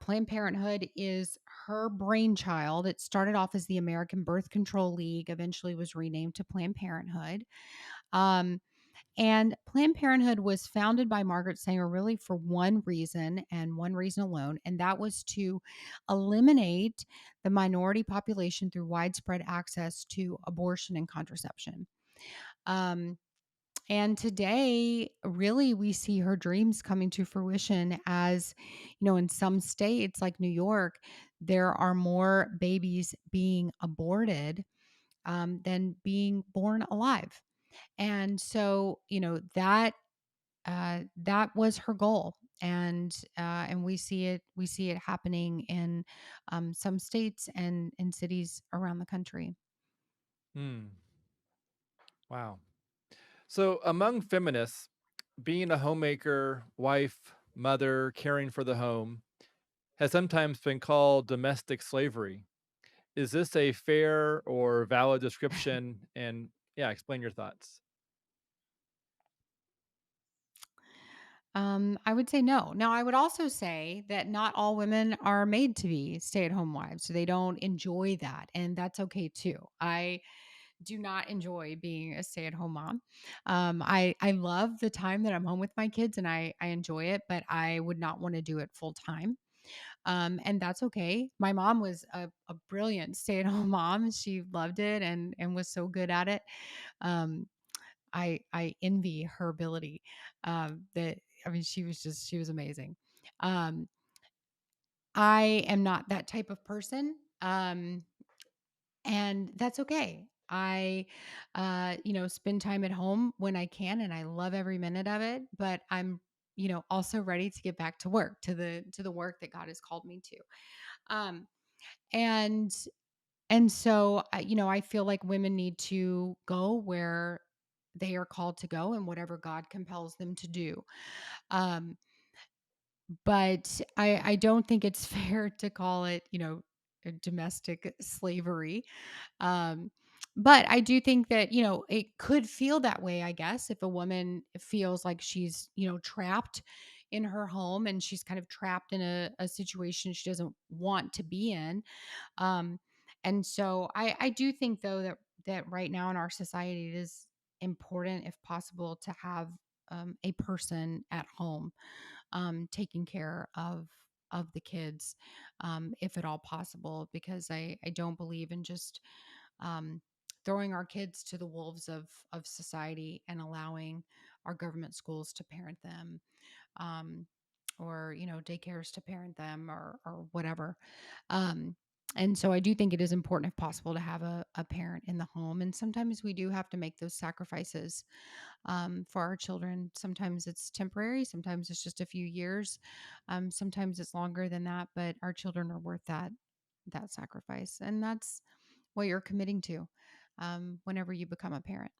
Planned Parenthood is her brainchild. It started off as the American Birth Control League, eventually was renamed to Planned Parenthood. Um, And Planned Parenthood was founded by Margaret Sanger really for one reason and one reason alone, and that was to eliminate the minority population through widespread access to abortion and contraception. Um, and today, really, we see her dreams coming to fruition as, in some states like New York, there are more babies being aborted than being born alive. And so, that was her goal, and we see it happening in some states and in cities around the country. Hmm. Wow. So, among feminists, being a homemaker, wife, mother, caring for the home has sometimes been called domestic slavery. Is this a fair or valid description? And yeah, explain your thoughts. I would say no. Now, I would also say that not all women are made to be stay-at-home wives, so they don't enjoy that, and that's okay too. I do not enjoy being a stay-at-home mom. I love the time that I'm home with my kids, and I enjoy it, but I would not want to do it full time. And that's okay. My mom was a brilliant stay-at-home mom. She loved it and was so good at it. Um, I envy her ability. That I mean, she was amazing. Um, I am not that type of person. And that's okay. I spend time at home when I can, and I love every minute of it. But I'm, also ready to get back to work, to the work that God has called me to. Um, and and so I feel like women need to go where they are called to go and whatever God compels them to do. Um, but I don't think it's fair to call it, a domestic slavery. Um, but I do think that, it could feel that way, I guess, if a woman feels like she's, trapped in her home and she's kind of trapped in a situation she doesn't want to be in. Um, and so I do think though that right now in our society it is important, if possible, to have a person at home taking care of the kids, if at all possible, because I don't believe in just um, throwing our kids to the wolves of society and allowing our government schools to parent them, um, or daycares to parent them, or whatever. um, and so I do think it is important, if possible, to have a parent in the home, and sometimes we do have to make those sacrifices for our children. Sometimes it's temporary, sometimes it's just a few years, sometimes it's longer than that, but our children are worth that sacrifice, and that's what you're committing to whenever you become a parent.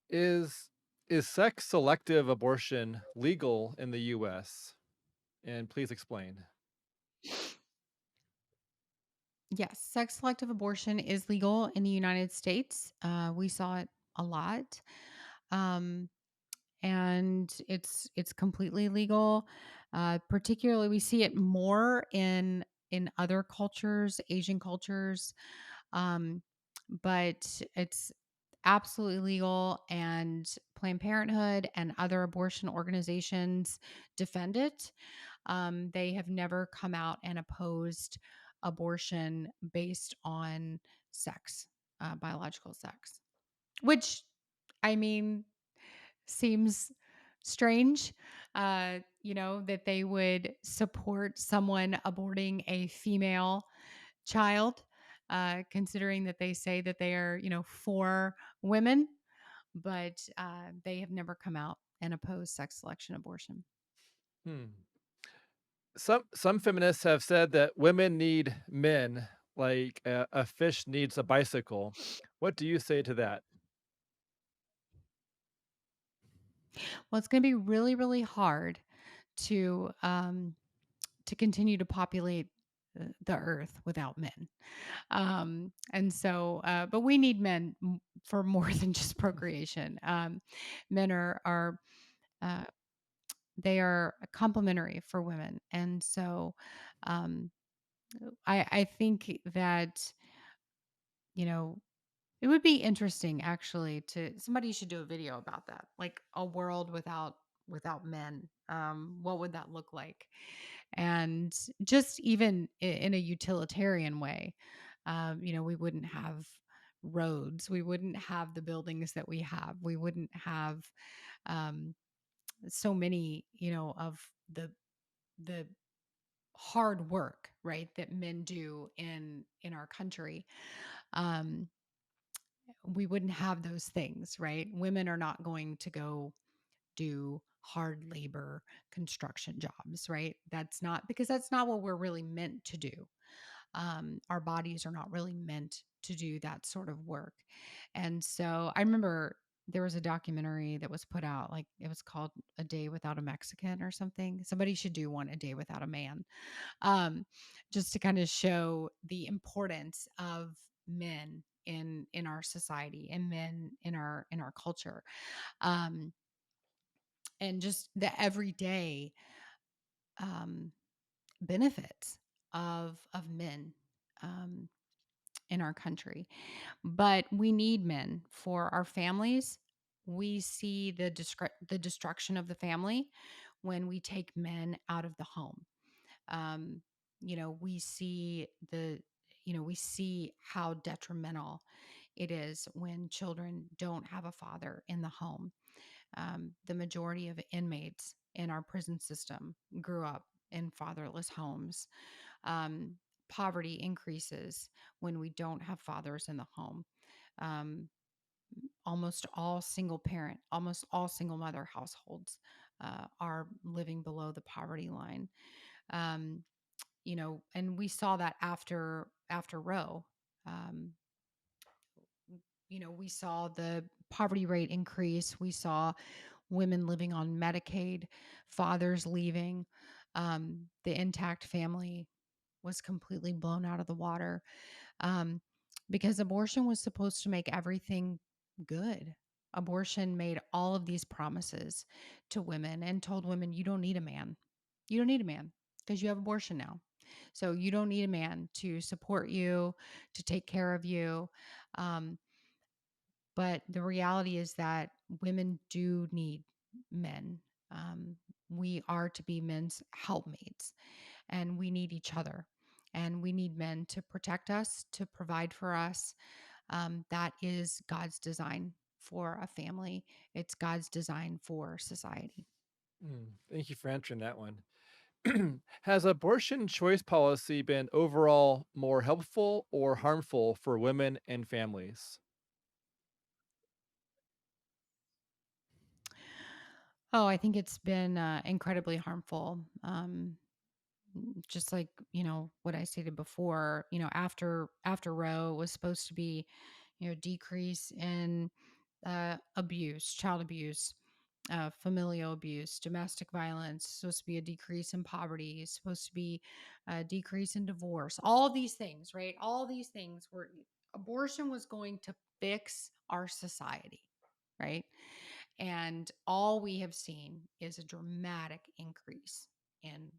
Is is sex selective abortion legal in the US? And please explain. Yes, sex selective abortion is legal in the United States. We saw it a lot. Um, and it's completely legal. Particularly, we see it more in other cultures, Asian cultures, um, but it's absolutely legal. And Planned Parenthood and other abortion organizations defend it. They have never come out and opposed abortion based on sex, biological sex, which, I mean, seems strange, that they would support someone aborting a female child, considering that they say that they are, for women, but they have never come out and opposed sex selection abortion. Hmm. Some feminists have said that women need men like a fish needs a bicycle. What do you say to that? Well, it's going to be really, really hard to to continue to populate the earth without men. And so, but we need men for more than just procreation. Men are uh, they are complementary for women, and so um, I think that, you know it would be interesting, actually, to somebody should do a video about that, like a world without men. What would that look like? And just even in a utilitarian way, we wouldn't have roads, we wouldn't have the buildings that we have, we wouldn't have um, so many, of the hard work, right, that men do in our country. Um, we wouldn't have those things, right? Women are not going to go do hard labor construction jobs, right? That's not, because that's not what we're really meant to do. Our bodies are not really meant to do that sort of work. And so I remember there was a documentary that was put out, like it was called A Day Without a Mexican or something. Somebody should do one, A Day Without a Man, um, just to kind of show the importance of men in our society and men in our culture, um, and just the everyday um, benefits of men um, in our country. But we need men for our families. We see the destruction of the family when we take men out of the home. um, we see we see how detrimental it is when children don't have a father in the home. The majority of inmates in our prison system grew up in fatherless homes. um, Poverty increases when we don't have fathers in the home. um, almost all single mother households are living below the poverty line. um, and we saw that after Roe. um, we saw the poverty rate increase. We saw women living on Medicaid, fathers leaving. The intact family was completely blown out of the water, um, because abortion was supposed to make everything good. Abortion made all of these promises to women and told women, you don't need a man. You don't need a man because you have abortion now. So you don't need a man to support you, to take care of you. Um, but the reality is that women do need men. Um, we are to be men's helpmates, and we need each other. And we need men to protect us, to provide for us. That is God's design for a family, it's God's design for society. Thank you for answering that one. Has abortion choice policy been overall more helpful or harmful for women and families? Oh, I think it's been incredibly harmful. Just like, what I stated before, after Roe was supposed to be, decrease in abuse, child abuse, familial abuse, domestic violence, supposed to be a decrease in poverty, supposed to be a decrease in divorce, all of these things, right? All these things were, abortion was going to fix our society, right? And all we have seen is a dramatic increase in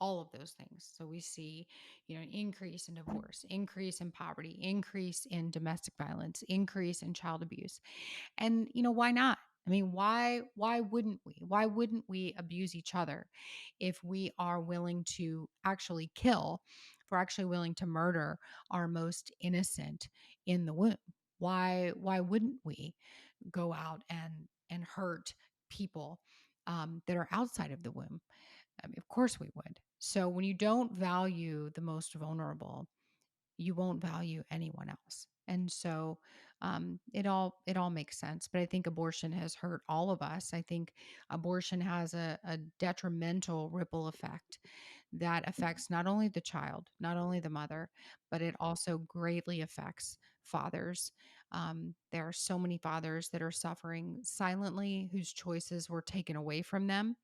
all of those things. So we see, an increase in divorce, increase in poverty, increase in domestic violence, increase in child abuse. And why not? I mean, why wouldn't we? Why wouldn't we abuse each other if we are willing to actually kill, if we're actually willing to murder our most innocent in the womb? Why wouldn't we go out and hurt people that are outside of the womb? I mean, of course we would. So when you don't value the most vulnerable, you won't value anyone else. And so it all makes sense. But I think abortion has hurt all of us. I think abortion has a detrimental ripple effect that affects not only the child, not only the mother, but it also greatly affects fathers. There are so many fathers that are suffering silently, whose choices were taken away from them.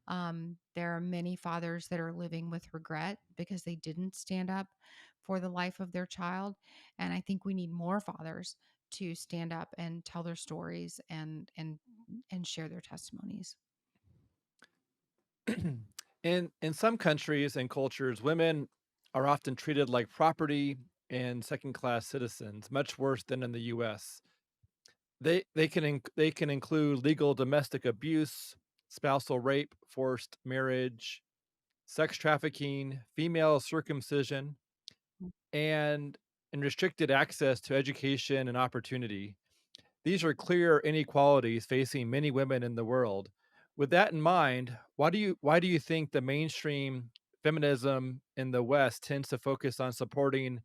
There are many fathers that are living with regret because they didn't stand up for the life of their child. And I think we need more fathers to stand up and tell their stories and share their testimonies. In some countries and cultures, women are often treated like property and second-class citizens, much worse than in the US. They can include legal domestic abuse, spousal rape, forced marriage, sex trafficking, female circumcision, and restricted access to education and opportunity. These are clear inequalities facing many women in the world. With that in mind, why do you think the mainstream feminism in the West tends to focus on supporting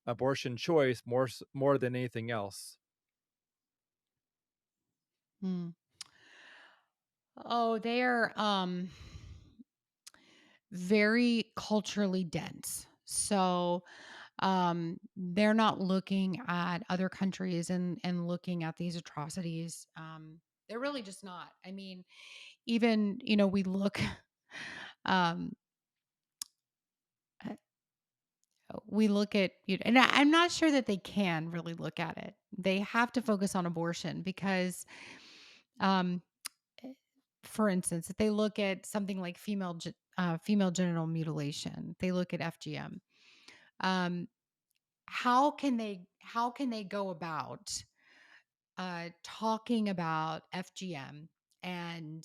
abortion choice more than anything else? Hmm. Oh, they're very culturally dense. So they're not looking at other countries and looking at these atrocities. They're really just not. I mean, even we look um uh, we look at and I'm not sure that they can really look at it. They have to focus on abortion because um eh, for instance, if they look at something like female genital mutilation, they look at FGM. um how can they go about talking about FGM and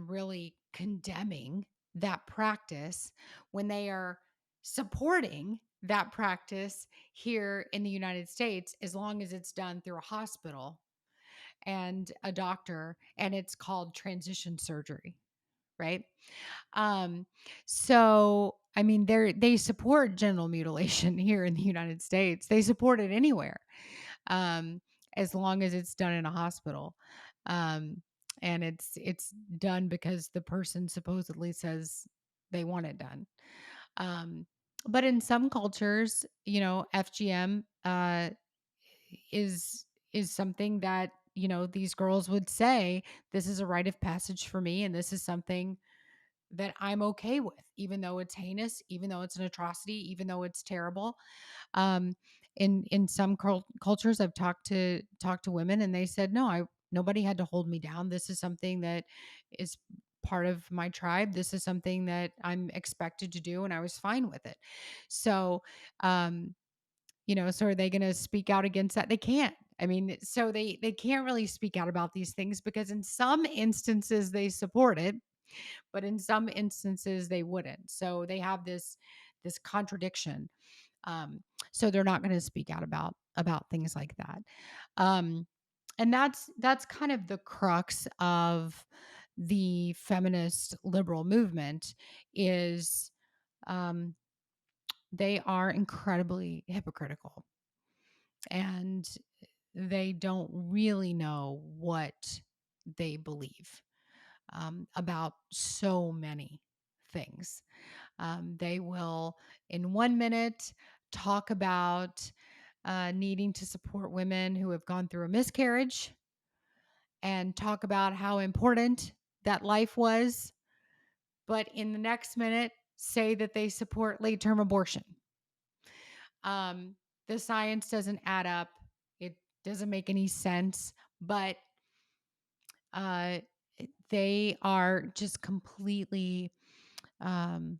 really condemning that practice when they are supporting that practice here in the United States, as long as it's done through a hospital and a doctor, and it's called transition surgery, right? Um, so I mean, they support genital mutilation here in the United States. They support it anywhere, um, as long as it's done in a hospital, um, and it's done because the person supposedly says they want it done. Um, but in some cultures, FGM is something that these girls would say, this is a rite of passage for me, and this is something that I'm okay with, even though it's heinous, even though it's an atrocity, even though it's terrible. Um, in some cultures, I've talked to women, and they said, no, I nobody had to hold me down. This is something that is part of my tribe. This is something that I'm expected to do, and I was fine with it. So, um, so are they going to speak out against that? They can't. I mean, so they can't really speak out about these things because in some instances they support it, but in some instances they wouldn't. So they have this contradiction. Um, so they're not going to speak out about things like that. Um, and that's kind of the crux of the feminist liberal movement is um, they are incredibly hypocritical, and they don't really know what they believe about so many things. They will, in 1 minute, talk about needing to support women who have gone through a miscarriage and talk about how important that life was, but in the next minute, say that they support late term abortion. Um, the science doesn't add up. It doesn't make any sense, but Uh, they are just completely, um,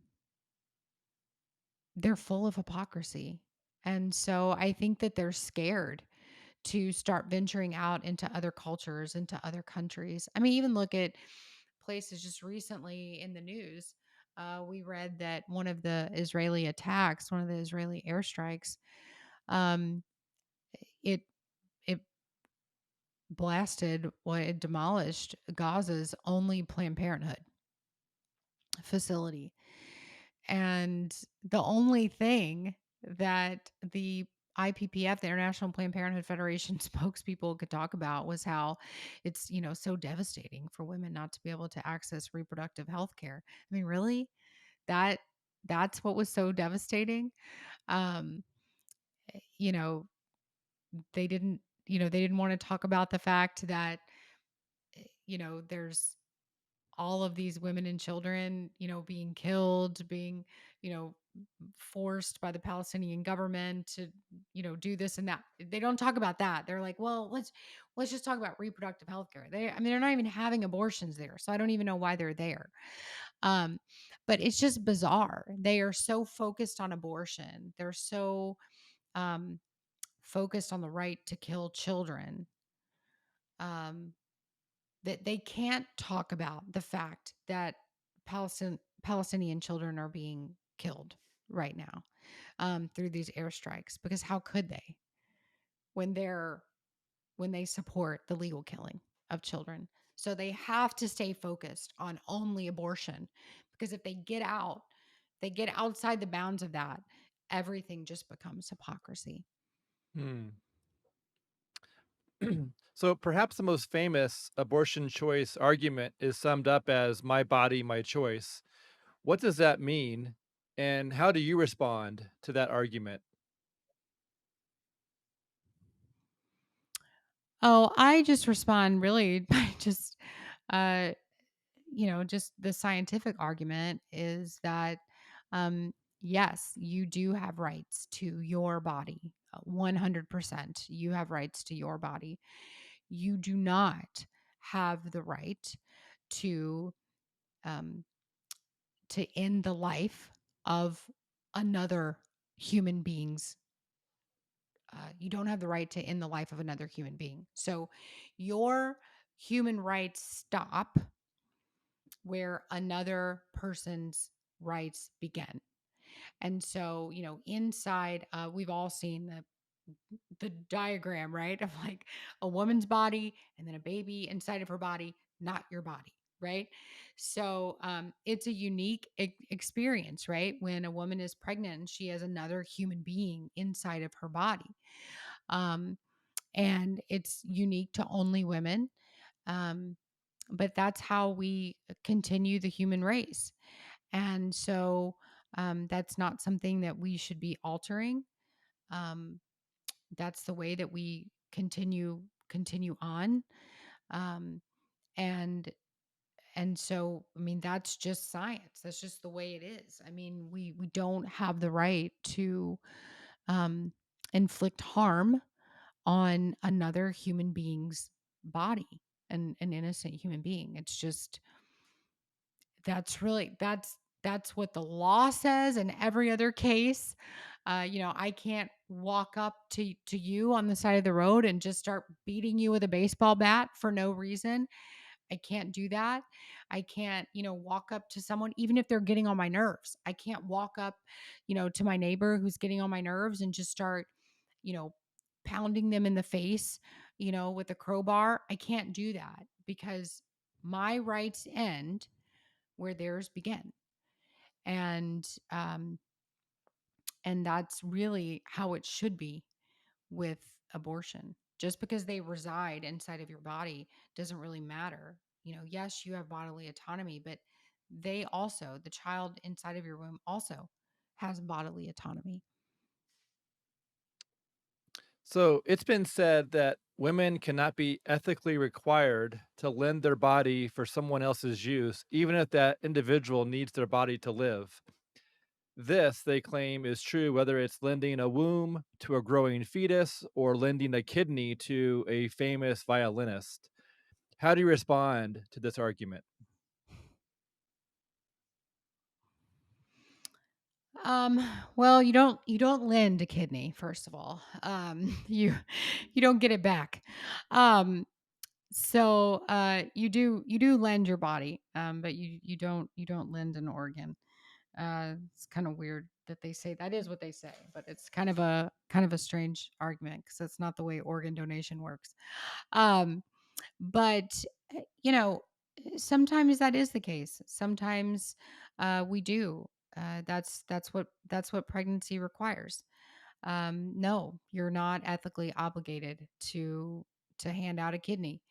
they're full of hypocrisy. And so I think that they're scared to start venturing out into other cultures, into other countries. I mean, even look at places just recently in the news. We read that one of the Israeli attacks, one of the Israeli airstrikes, um, it it blasted, well, it demolished Gaza's only Planned Parenthood facility. And the only thing that the IPPF, the International Planned Parenthood Federation spokespeople could talk about was how it's, so devastating for women not to be able to access reproductive health care. I mean, really? That that's what was so devastating. Um, you know, they didn't want to talk about the fact that there's all of these women and children, being killed, being, you know, forced by the Palestinian government to, do this and that. They don't talk about that. They're like, well, let's just talk about reproductive health care. I mean, they're not even having abortions there. So I don't even know why they're there. Um, but it's just bizarre. They are so focused on abortion. They're so um focused on the right to kill children. Um, that they can't talk about the fact that Palestinian children are being killed right now through these airstrikes, because how could they when they support the legal killing of children? So they have to stay focused on only abortion, because if they get outside the bounds of that, everything just becomes hypocrisy. Hmm. So perhaps the most famous abortion choice argument is summed up as my body, my choice. What does that mean? And how do you respond to that argument? Oh, I just respond really by just uh just the scientific argument is that, yes, you do have rights to your body. 100%. You have rights to your body. You do not have the right to um, end the life of another human being's. You don't have the right to end the life of another human being. So your human rights stop where another person's rights begin. And so, inside, we've all seen the diagram, right? Of like a woman's body and then a baby inside of her body, not your body, right? So, it's a unique experience, right? When a woman is pregnant and she has another human being inside of her body. Um, and it's unique to only women. Um, but that's how we continue the human race. And so that's not something that we should be altering. Um, that's the way that we continue on. Um, and so I mean that's just science. That's just the way it is. I mean we don't have the right to um, inflict harm on another human being's body, an innocent human being. It's just that's what the law says in every other case. I can't walk up to you on the side of the road and just start beating you with a baseball bat for no reason. I can't do that. I can't, walk up to someone even if they're getting on my nerves. I can't walk up, to my neighbor who's getting on my nerves and just start, you know, pounding them in the face, with a crowbar. I can't do that because my rights end where theirs begin. And that's really how it should be with abortion. Just because they reside inside of your body doesn't really matter. Yes, you have bodily autonomy, but the child inside of your womb also has bodily autonomy. So it's been said that women cannot be ethically required to lend their body for someone else's use, even if that individual needs their body to live. This, they claim, is true whether it's lending a womb to a growing fetus or lending a kidney to a famous violinist. How do you respond to this argument? Um, well, you don't lend a kidney, first of all. You don't get it back. Um, you do lend your body, but you don't lend an organ. It's kind of weird that they say that is what they say, but it's kind of a strange argument because that's not the way organ donation works. Um, but sometimes that is the case. Sometimes we do. That's what pregnancy requires. No, you're not ethically obligated to hand out a kidney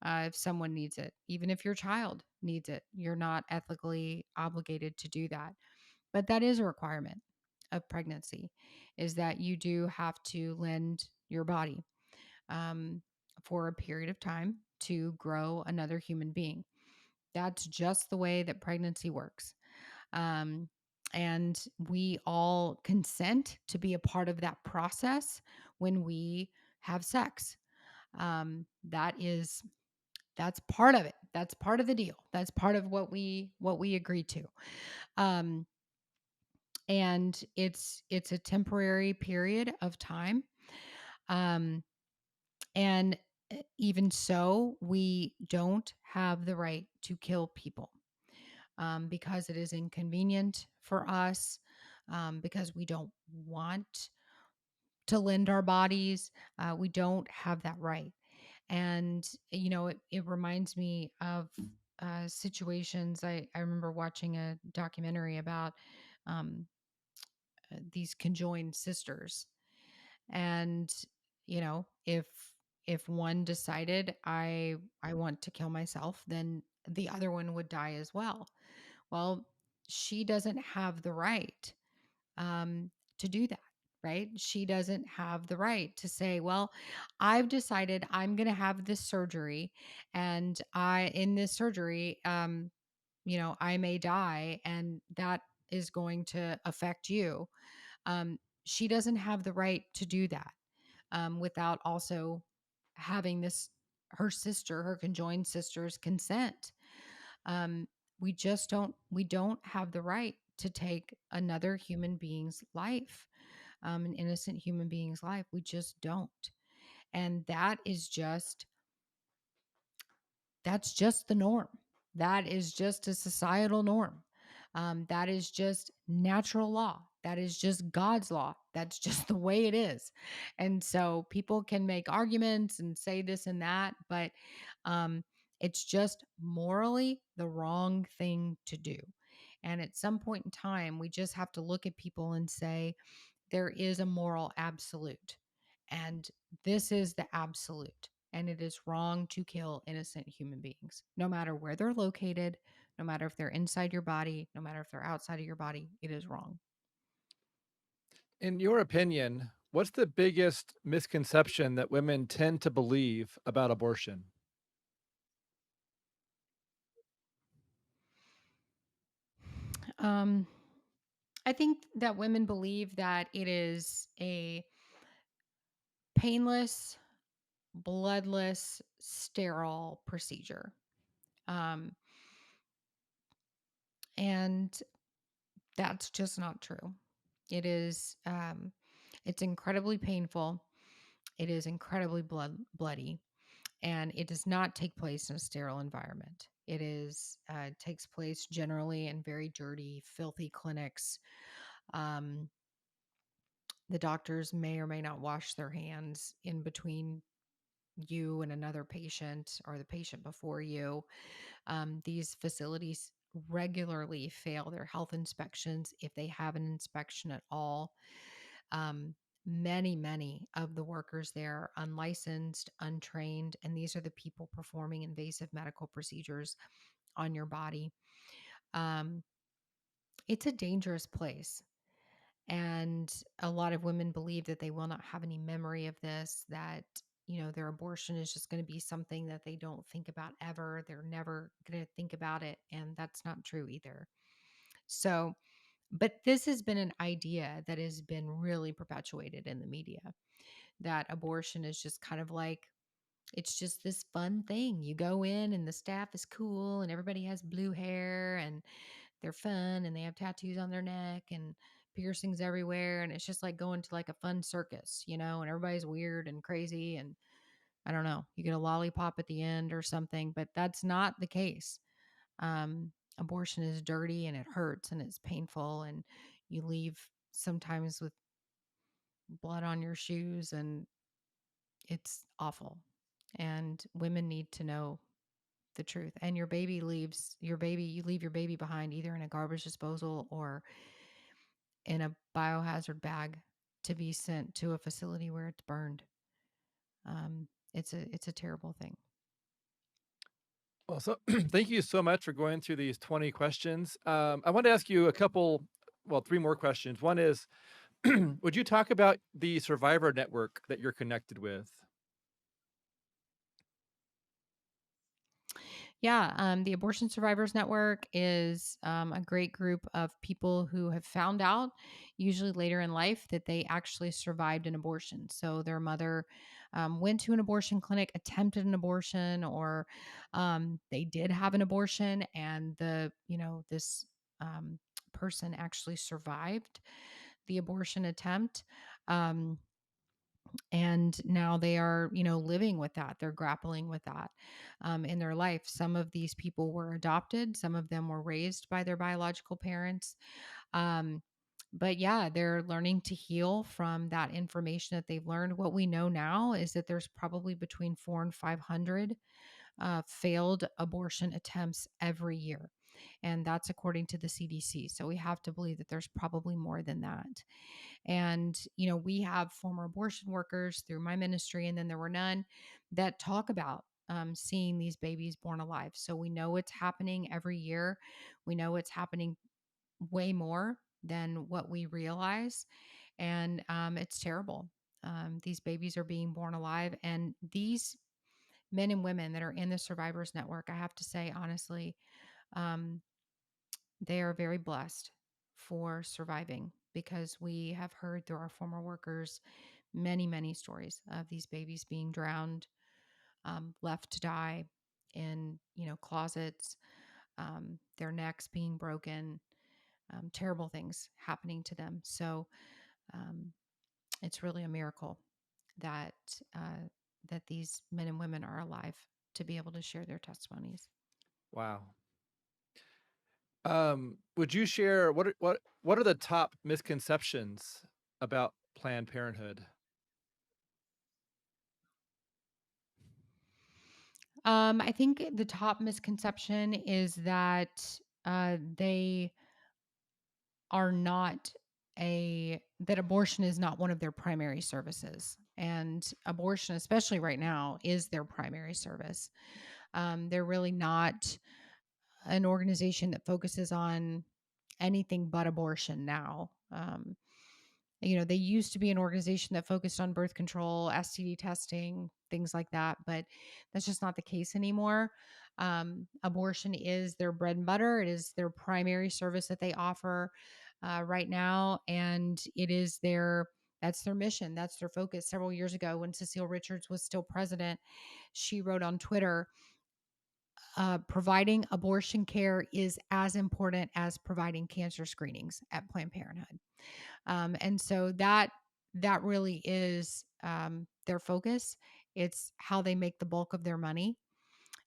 if someone needs it, even if your child needs it. You're not ethically obligated to do that. But that is a requirement of pregnancy, is that you do have to lend your body um, for a period of time to grow another human being. That's just the way that pregnancy works. Um, and we all consent to be a part of that process when we have sex. That's part of it. That's part of the deal. That's part of what we agree to. Um, and it's a temporary period of time. Um, and even so, we don't have the right to kill people because it is inconvenient for us, because we don't want to lend our bodies. We don't have that right. And, it reminds me of situations. I remember watching a documentary about um, these conjoined sisters. And, if one decided I want to kill myself, then the other one would die as well. Well, she doesn't have the right um, to do that, right? She doesn't have the right to say, well, I've decided I'm going to have this surgery, and in this surgery, I may die, and that is going to affect you. She doesn't have the right to do that without also having her conjoined sister's consent. Um, we don't have the right to take another human being's life, an innocent human being's life. We just don't. And that's just the norm. That is just a societal norm. That is just natural law. That is just God's law. That's just the way it is. And so people can make arguments and say this and that, but um, it's just morally the wrong thing to do. And at some point in time, we just have to look at people and say, there is a moral absolute. And this is the absolute. And it is wrong to kill innocent human beings, no matter where they're located, no matter if they're inside your body, no matter if they're outside of your body. It is wrong. In your opinion, what's the biggest misconception that women tend to believe about abortion? Um, I think that women believe that it is a painless, bloodless, sterile procedure. Um, and that's just not true. It is, it's incredibly painful. It is incredibly bloody, and it does not take place in a sterile environment. It takes place generally in very dirty, filthy clinics. Um, the doctors may or may not wash their hands in between you and another patient or the patient before you. These facilities regularly fail their health inspections if they have an inspection at all. Um, many of the workers there are unlicensed, untrained, and these are the people performing invasive medical procedures on your body. Um, it's a dangerous place. And a lot of women believe that they will not have any memory of this, that, their abortion is just going to be something that they don't think about ever. They're never going to think about it. And that's not true either. So, but this has been an idea that has been really perpetuated in the media, that abortion is just kind of like It's just this fun thing. You go in and the staff is cool and everybody has blue hair and they're fun and they have tattoos on their neck and piercings everywhere. And it's just like going to like a fun circus, and everybody's weird and crazy. And I don't know, you get a lollipop at the end or something, but that's not the case. Abortion is dirty and it hurts and it's painful. And you leave sometimes with blood on your shoes and it's awful. And women need to know the truth. And you leave your baby behind either in a garbage disposal or in a biohazard bag to be sent to a facility where it's burned. It's a terrible thing. Well, so thank you so much for going through these 20 questions. I want to ask you a couple, well, three more questions. One is, would you talk about the survivor network that you're connected with? Yeah, the Abortion Survivors Network is a great group of people who have found out, usually later in life, that they actually survived an abortion. So their mother went to an abortion clinic, attempted an abortion, or they did have an abortion, and this um, person actually survived the abortion attempt. Um, and now they are living with that, they're grappling with that in their life. Some of these people were adopted, some of them were raised by their biological parents, um, but yeah, they're learning to heal from that information that they've learned. What we know now is that there's probably between 4 and 500 failed abortion attempts every year, and that's according to the CDC. So we have to believe that there's probably more than that. And, we have former abortion workers through my ministry, and then there were none that talk about seeing these babies born alive. So we know it's happening every year. We know it's happening way more than what we realize. And it's terrible. These babies are being born alive. And these men and women that are in the Survivors Network, I have to say, honestly, um, they are very blessed for surviving, because we have heard through our former workers many, many stories of these babies being drowned, left to die in closets, their necks being broken, terrible things happening to them. So um, it's really a miracle that uh, that these men and women are alive to be able to share their testimonies. Wow. Would you share what are the top misconceptions about Planned Parenthood? I think the top misconception is that they are not that abortion is not one of their primary services. And abortion, especially right now, is their primary service. They're really not an organization that focuses on anything but abortion now. They used to be an organization that focused on birth control, STD testing, things like that, but that's just not the case anymore. Abortion is their bread and butter. It is their primary service that they offer right now, and that's their mission. That's their focus. Several years ago, when Cecile Richards was still president, she wrote on Twitter, providing abortion care is as important as providing cancer screenings at Planned Parenthood. And so that really is their focus. It's how they make the bulk of their money,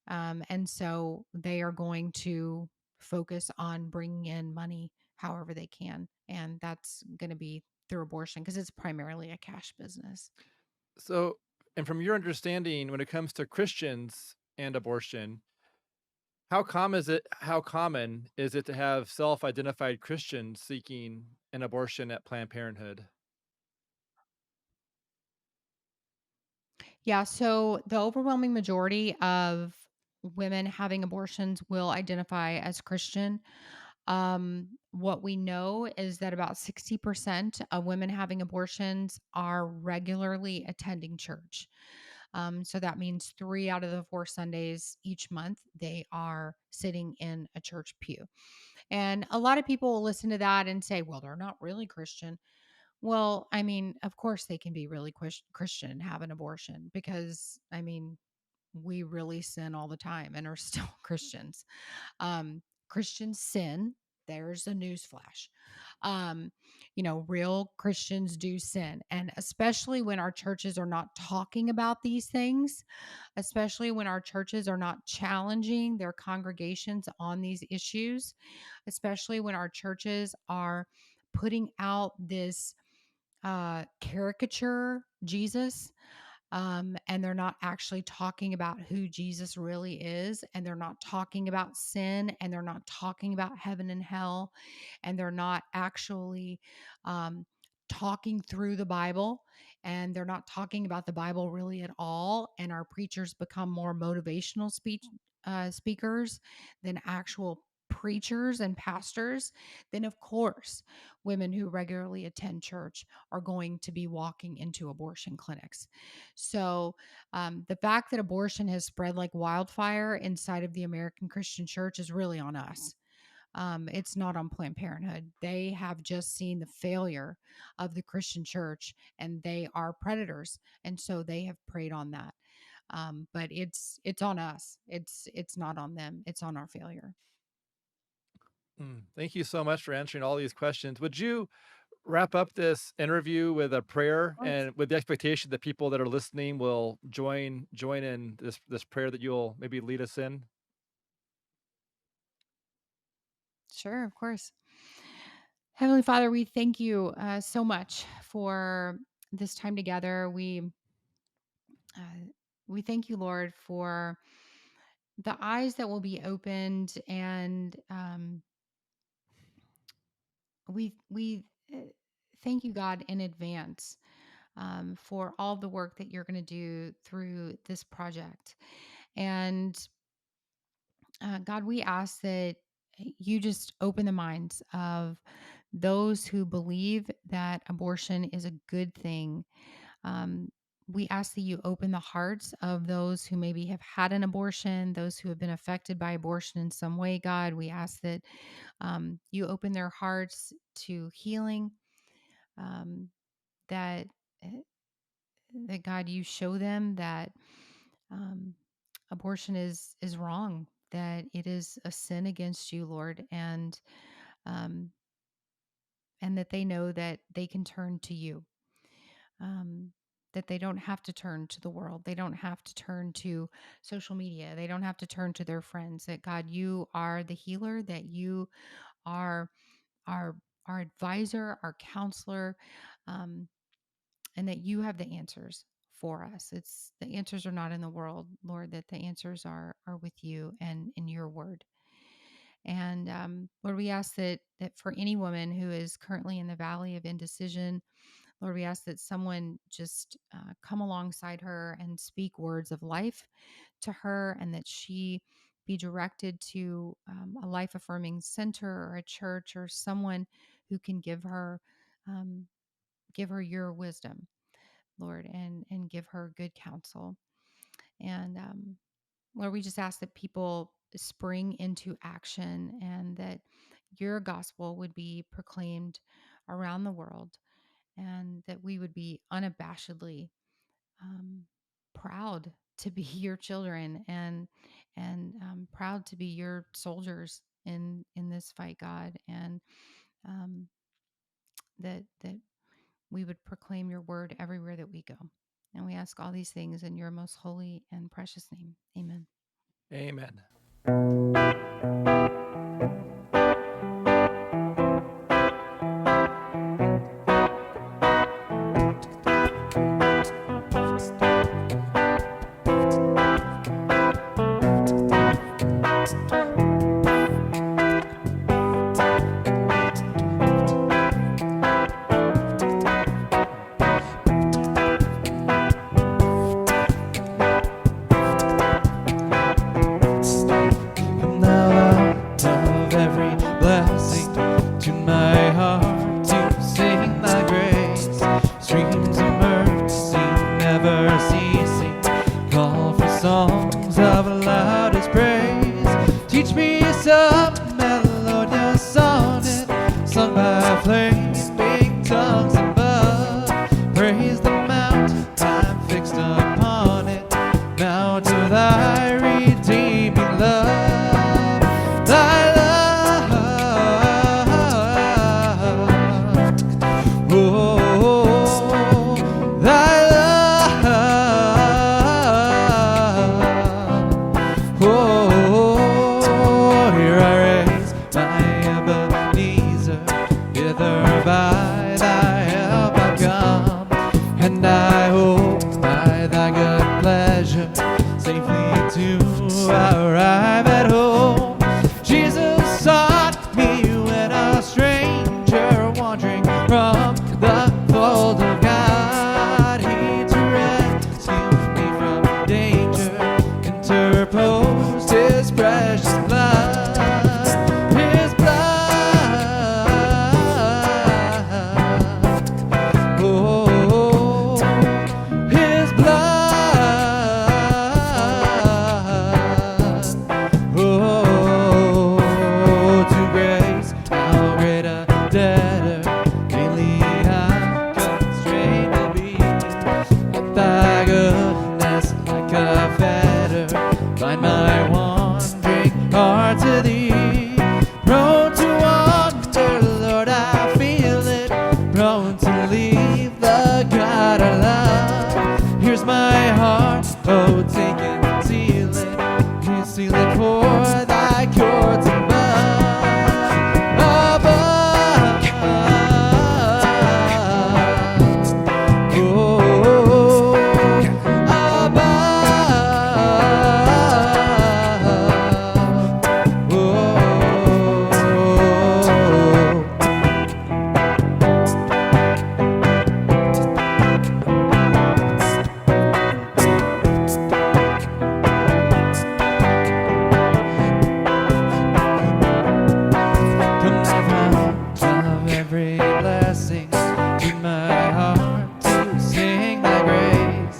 and so they are going to focus on bringing in money however they can, and that's going to be through abortion because it's primarily a cash business. So, and from your understanding, when it comes to Christians and abortion, how common is it to have self-identified Christians seeking an abortion at Planned Parenthood? Yeah, so the overwhelming majority of women having abortions will identify as Christian. What we know is that about 60% of women having abortions are regularly attending church. So that means 3 out of the 4 Sundays each month, they are sitting in a church pew. And a lot of people will listen to that and say, well, they're not really Christian. Well, I mean, of course they can be really Christian and have an abortion because, I mean, we really sin all the time and are still Christians. Christians sin. There's a newsflash. Um, real Christians do sin. And especially when our churches are not talking about these things, especially when our churches are not challenging their congregations on these issues, especially when our churches are putting out this caricature Jesus, and they're not actually talking about who Jesus really is, and they're not talking about sin, and they're not talking about heaven and hell, and they're not actually um, talking through the Bible, and they're not talking about the Bible really at all. And our preachers become more motivational speakers than actual preachers and pastors. Then of course women who regularly attend church are going to be walking into abortion clinics. So the fact that abortion has spread like wildfire inside of the American Christian church is really on us. It's not on Planned Parenthood. They have just seen the failure of the Christian church, and they are predators, and so they have preyed on that. But it's on us. It's not on them. It's on our failure. Thank you so much for answering all these questions. Would you wrap up this interview with a Of prayer course. and with the expectation that people that are listening will join in this prayer that you'll maybe lead us in? Sure, of course. Heavenly Father, we thank you so much for this time together. Uh, we thank you, Lord, for the eyes that will be opened, and we thank you, God, in advance for all the work that you're going to do through this project. And God, we ask that you just open the minds of those who believe that abortion is a good thing. Um, we ask that you open the hearts of those who maybe have had an abortion, those who have been affected by abortion in some way, God. We ask that you open their hearts to healing, um, that, eh, that God, you show them that um, abortion is wrong, that it is a sin against you, Lord, um, and that they know that they can turn to you. Um, that they don't have to turn to the world. They don't have to turn to social media. They don't have to turn to their friends. That God, you are the healer, that you are our our advisor, our counselor, um, and that you have the answers for us. It's the answers are not in the world, Lord, that the answers are with you and in your word. And Lord, we ask that for any woman who is currently in the valley of indecision, Lord, we ask that someone just come alongside her and speak words of life to her, and that she be directed to a life affirming center or a church or someone who can um, give her your wisdom, Lord, and give her good counsel. And Lord, we just ask that people spring into action, and that your gospel would be proclaimed around the world, and that we would be unabashedly um, proud to be your children, and proud to be your soldiers in this fight, God, and um, that we would proclaim your word everywhere that we go. And we ask all these things in your most holy and precious name. Amen. Amen. And now out of every blessing, tune my heart to sing thy grace. Streams of mercy never ceasing, call for songs of loudest praise. Teach me some melodious sonnet, sung by flaming big tongues above. Praise the mountain I'm fixed upon it, now to thy precious blood, his blood. Oh, his blood. Oh, to grace, how great a debtor daily I constrain to be. Let thy goodness like a fetter bind my wandering heart to thee. Prone to wander, Lord, I feel it. Prone to leave the God I love. Here's my heart, oh, take and seal it. You seal it for thy courts above. Above. Oh, above. Oh. Come the fount of every blessing to my heart to sing thy grace.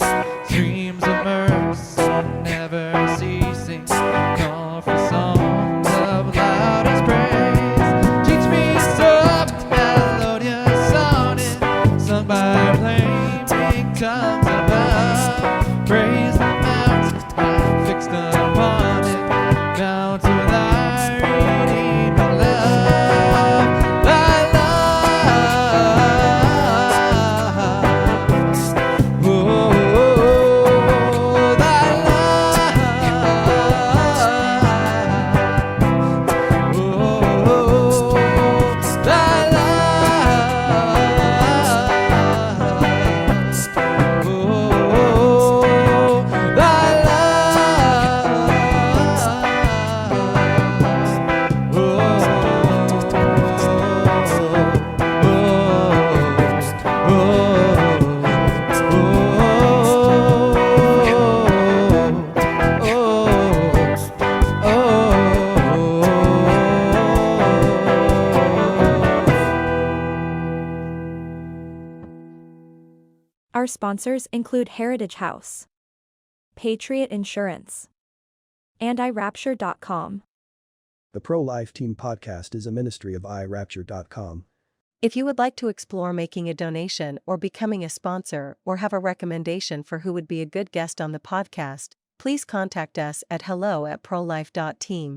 Streams of mercy never ceasing, call for songs of loudest praise. Teach me soft melodious sonnet sung by flaming tongues above. Praise the mountain I'm fixed upon it, down to thy redeeming love. Thy love. Oh, thy love. Oh, thy love. Oh, thy Our sponsors include Heritage House, Patriot Insurance, and iRapture.com. The Pro-Life Team podcast is a ministry of iRapture.com. If you would like to explore making a donation or becoming a sponsor or have a recommendation for who would be a good guest on the podcast, please contact us at hello@prolife.team.